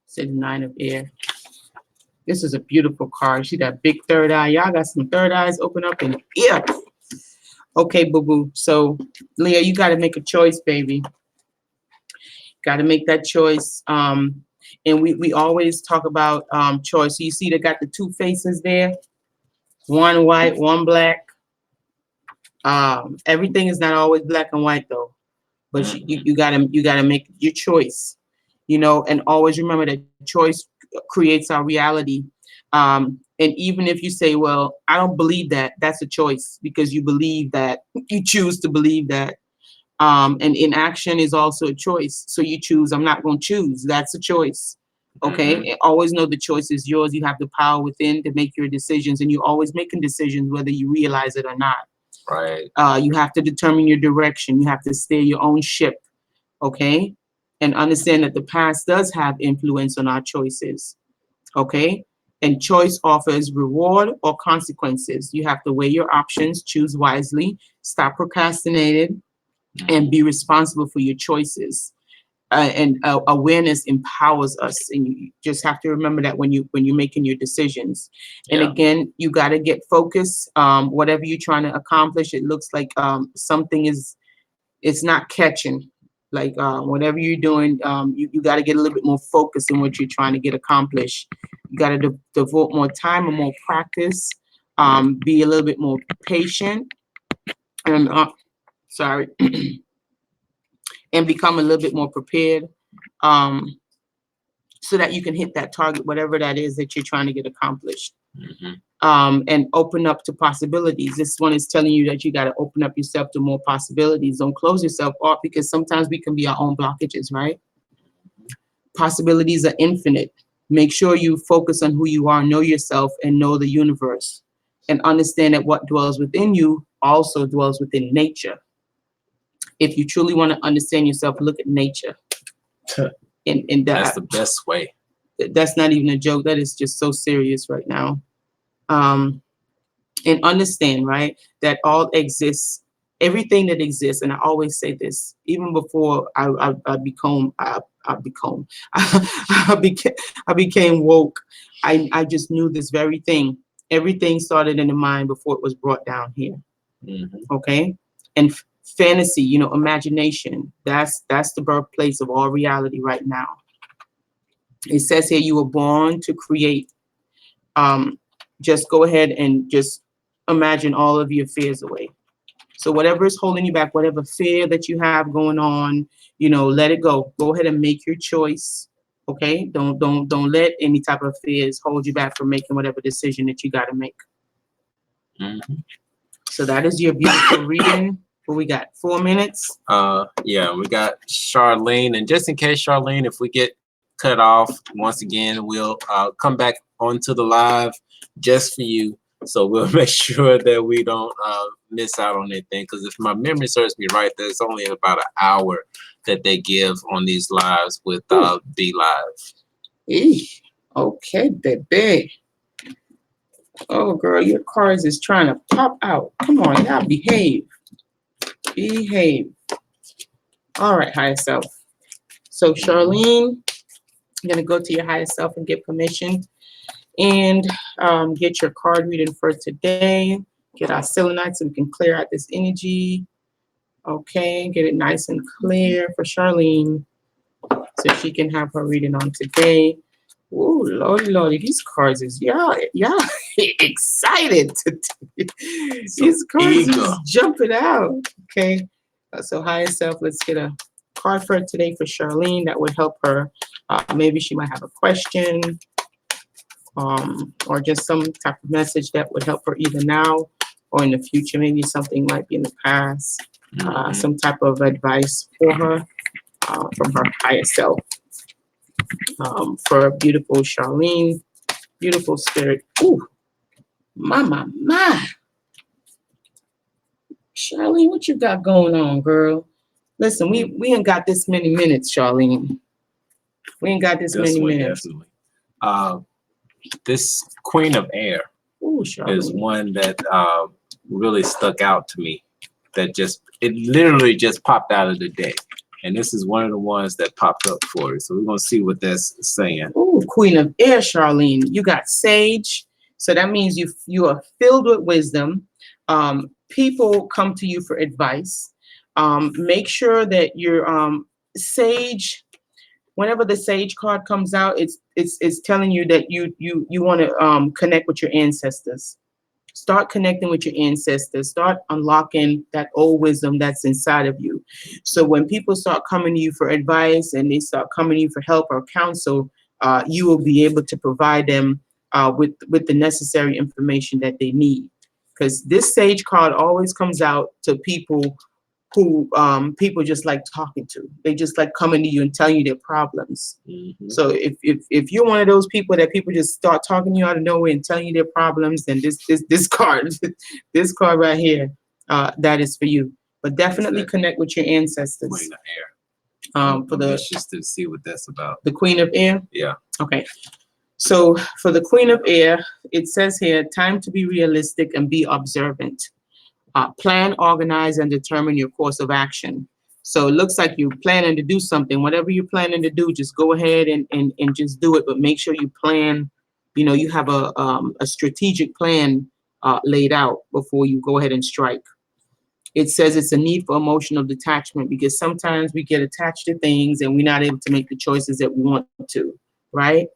Said 9 of air. This is a beautiful card. See that big third eye? Y'all got some third eyes open up in here. Okay, boo-boo. So, Leah, you got to make a choice, baby. Got to make that choice. And we always talk about choice. So you see they got the 2 faces there. One white, one black. Everything is not always black and white, though. But you gotta make your choice. You know, and always remember that choice creates our reality. And even if you say, well, I don't believe that, that's a choice because you believe that, you choose to believe that. And inaction is also a choice. So you choose, I'm not going to choose. That's a choice. Okay. Mm-hmm. Always know the choice is yours. You have the power within to make your decisions, and you're always making decisions, whether you realize it or not. Right. You have to determine your direction. You have to steer your own ship. Okay. And understand that the past does have influence on our choices. Okay. And choice offers reward or consequences. You have to weigh your options, choose wisely, stop procrastinating, and be responsible for your choices. awareness empowers us, and you just have to remember that when you're making your decisions. And Yeah. again, you got to get focused. Whatever you're trying to accomplish, it looks like something is, it's not catching. Like whatever you're doing, you got to get a little bit more focused in what you're trying to get accomplished. You got to devote more time and more practice. Be a little bit more patient, and sorry, and become a little bit more prepared, so that you can hit that target, whatever that is that you're trying to get accomplished. And open up to possibilities. This one is telling you that you got to open up yourself to more possibilities. Don't close yourself off, because sometimes we can be our own blockages, right? Possibilities are infinite. Make sure you focus on who you are, know yourself, and know the universe, and understand that what dwells within you also dwells within nature. If you truly want to understand yourself, look at nature. And That's the best way. That's not even a joke. That is just so serious right now. And understand, right, that all exists, everything that exists. And I always say this, even before I became woke. I just knew this very thing. Everything started in the mind before it was brought down here. Okay, and fantasy, you know, imagination. That's the birthplace of all reality right now. It says here you were born to create. Just go ahead and just imagine all of your fears away. So whatever is holding you back, whatever fear that you have going on, you know, let it go. Go ahead and make your choice. Okay. Don't let any type of fears hold you back from making whatever decision that you got to make. So that is your beautiful reading. What we got? 4 minutes. Yeah, we got Charlene, and just in case, Charlene, if we get cut off once again, we'll come back onto the live just for you. So we'll make sure that we don't miss out on anything, because if my memory serves me right, there's only about an hour that they give on these lives with Be Live. Okay, baby. Oh, girl, your cards is trying to pop out. Come on, y'all behave. Behave. All right, higher self. So, Charlene, I'm going to go to your higher self and get permission and get your card reading for today. Get our selenite so we can clear out this energy. Okay, get it nice and clear for Charlene so she can have her reading on today. Oh, lordy, these cards is y'all excited today. These cards is jumping out. Okay, so higher self, let's get a card for today for Charlene that would help her. Maybe she might have a question, or just some type of message that would help her either now or in the future. Maybe something might be in the past. Some type of advice for her from her higher self. For beautiful Charlene, beautiful spirit. Ooh, my. Charlene, what you got going on, girl? Listen, we ain't got this many minutes, Charlene. We ain't got this many minutes. Definitely. This Queen of Air is one that really stuck out to me. That it literally just popped out of the deck. And this is one of the ones that popped up for it. So we're going to see what that's saying. Ooh, Queen of Air, Charlene. You got sage. So that means you are filled with wisdom. People come to you for advice. Make sure that your sage, whenever the sage card comes out, it's telling you that you want to connect with your ancestors. Start connecting with your ancestors. Start unlocking that old wisdom that's inside of you. So when people start coming to you for advice and they start coming to you for help or counsel, you will be able to provide them with the necessary information that they need. Because this sage card always comes out to people who people just like talking to. They just like coming to you and telling you their problems. So if you're one of those people that people just start talking to you out of nowhere and telling you their problems, then this card, this card right here, that is for you. But definitely connect with your ancestors. Queen of Air. For just to see what that's about. The Queen of Air? Yeah. Okay. So for the Queen of Air, it says here, time to be realistic and be observant. Plan, organize, and determine your course of action. So it looks like you're planning to do something. Whatever you're planning to do, just go ahead and just do it. But make sure you plan, you have a strategic plan laid out before you go ahead and strike. It says it's a need for emotional detachment because sometimes we get attached to things and we're not able to make the choices that we want to, right?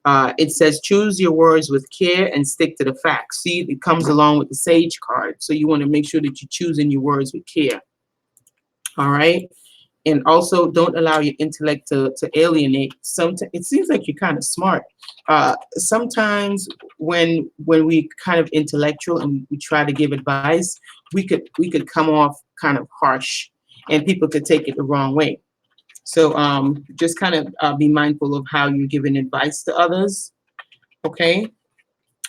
It says choose your words with care and stick to the facts. See, it comes along with the sage card. So you want to make sure that you're choosing your words with care. All right. And also don't allow your intellect to alienate. Sometimes it seems like you're kind of smart. Sometimes when we kind of intellectual and we try to give advice, we could come off kind of harsh and people could take it the wrong way. So just kind of be mindful of how you're giving advice to others. Okay.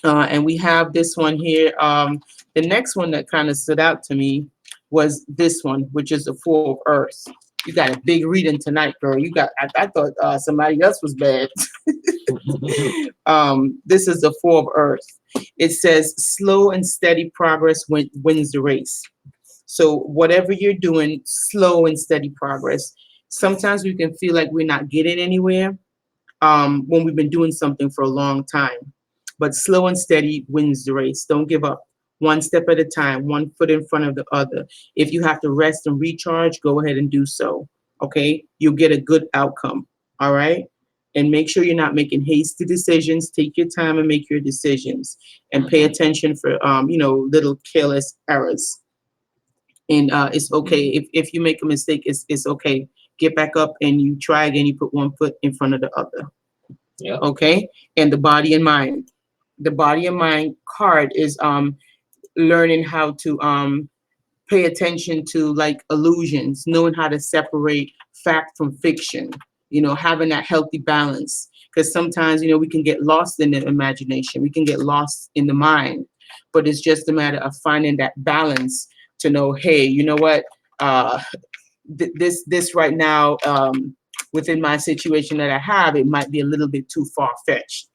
And we have this one here. The next one that kind of stood out to me was this one, which is the Four of Earth. You got a big reading tonight, girl. I thought somebody else was bad. This is the Four of Earth. It says slow and steady progress wins the race. So whatever you're doing, slow and steady progress. Sometimes we can feel like we're not getting anywhere when we've been doing something for a long time. But slow and steady wins the race. Don't give up. One step at a time, one foot in front of the other. If you have to rest and recharge, go ahead and do so. Okay? You'll get a good outcome. All right? And make sure you're not making hasty decisions. Take your time and make your decisions. And pay attention for little careless errors. And it's okay. If you make a mistake, it's okay. Get back up and you try again. You put one foot in front of the other. Yeah. Okay. And the body and mind. The body and mind card is learning how to pay attention to like illusions, knowing how to separate fact from fiction, having that healthy balance. Because sometimes, we can get lost in the imagination, we can get lost in the mind, but it's just a matter of finding that balance to know, hey, you know what, this right now, within my situation that I have, it might be a little bit too far-fetched.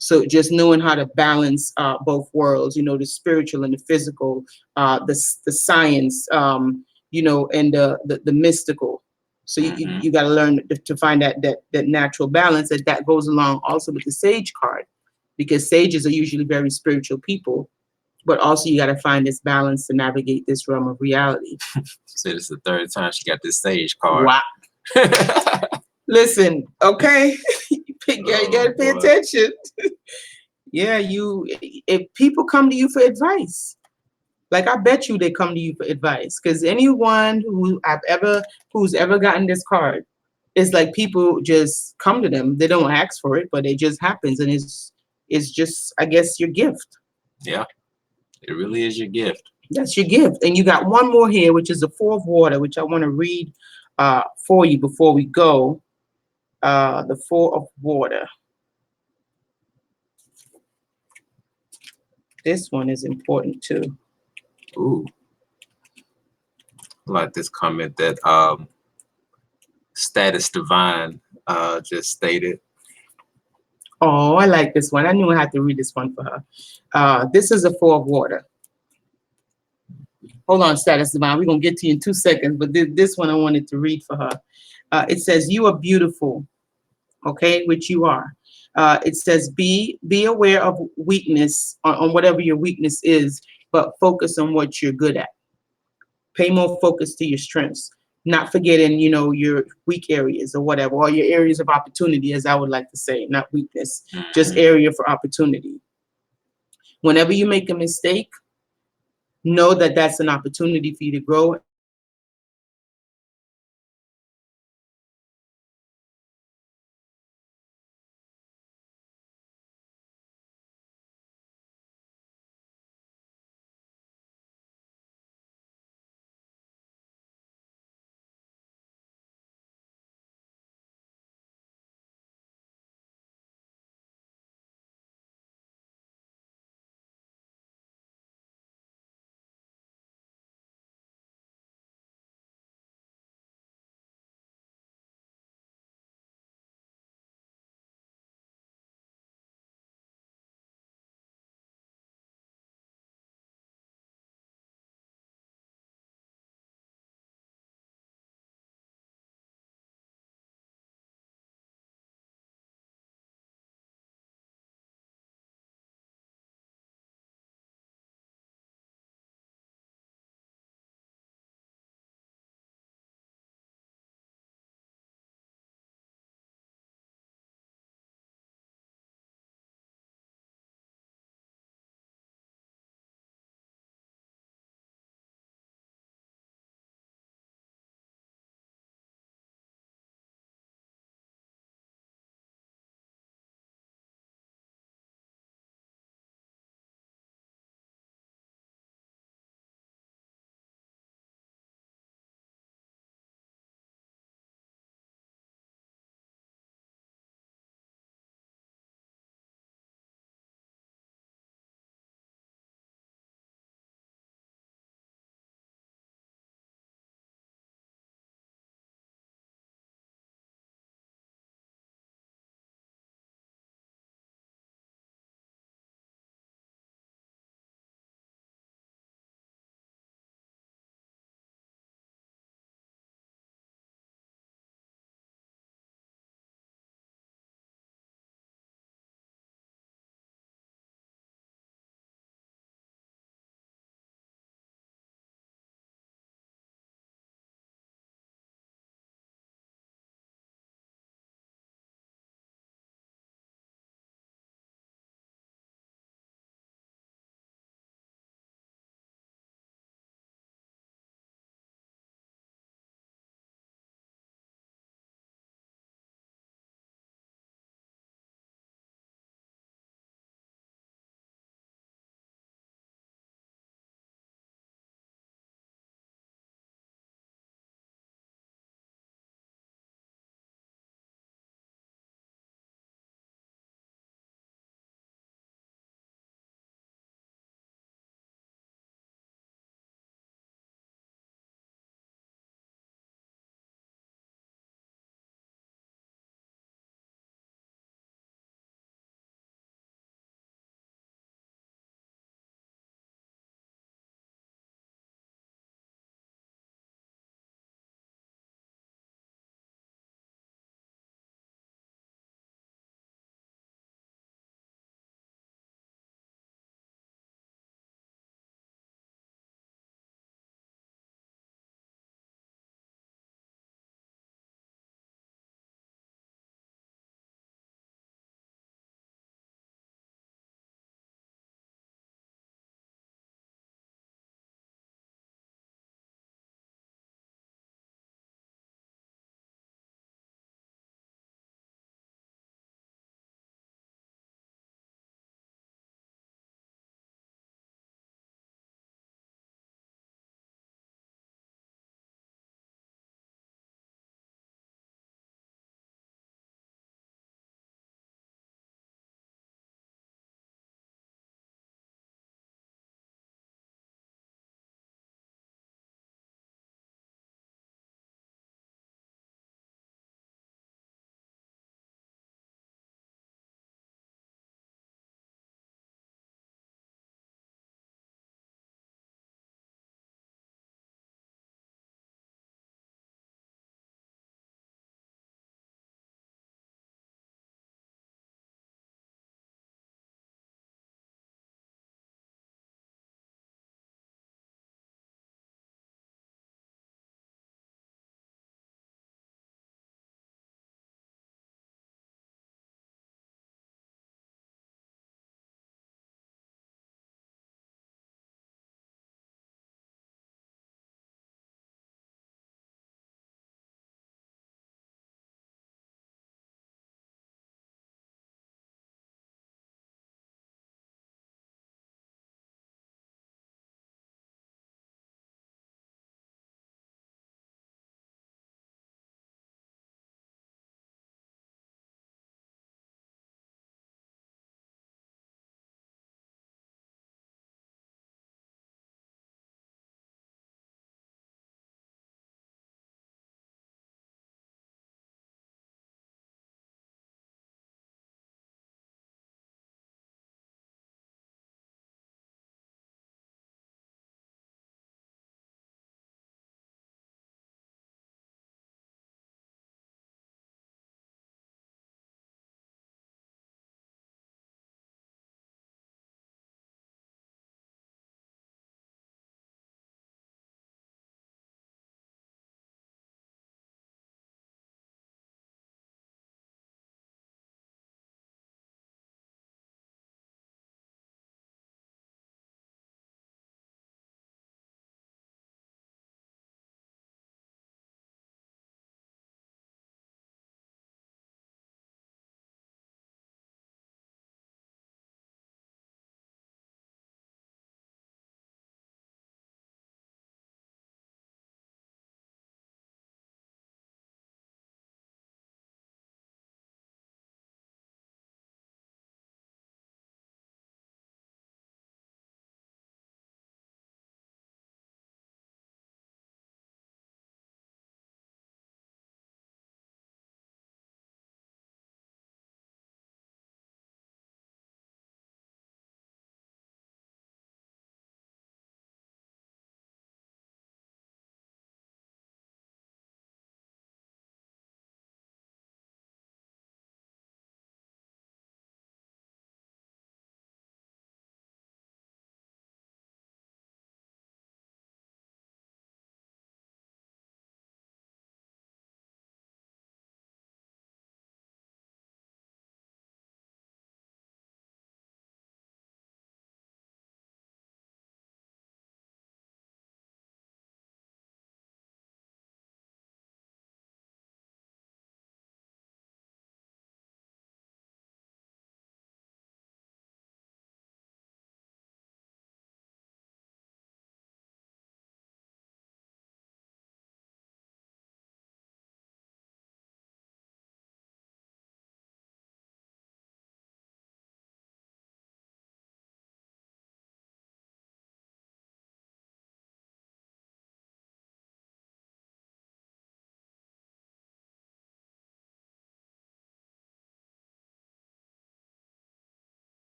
So just knowing how to balance both worlds, the spiritual and the physical, the science, and the mystical. So you got to learn to find that natural balance that goes along also with the sage card, because sages are usually very spiritual people, but also you got to find this balance to navigate this realm of reality. Said it's the third time she got this sage card. Wow. Listen, okay, you gotta pay attention. Yeah, if people come to you for advice, like I bet you they come to you for advice, because anyone who's ever gotten this card, it's like people just come to them. They don't ask for it, but it just happens, and it's just, I guess, your gift. Yeah, it really is your gift. That's your gift. And you got one more here, which is the Four of Water, which I want to read for you before we go. The Four of Water. This one is important too. Ooh. I like this comment that Status Divine just stated. Oh, I like this one. I knew I had to read this one for her. This is a Four of Water. Hold on, Status Divine. We're going to get to you in 2 seconds, but this one I wanted to read for her. It says, you are beautiful, okay, which you are. It says, be aware of weakness on whatever your weakness is, but focus on what you're good at. Pay more focus to your strengths, not forgetting, your weak areas or whatever, or your areas of opportunity, as I would like to say, not weakness, just area for opportunity. Whenever you make a mistake, know that that's an opportunity for you to grow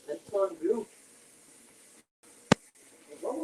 Let's go on group.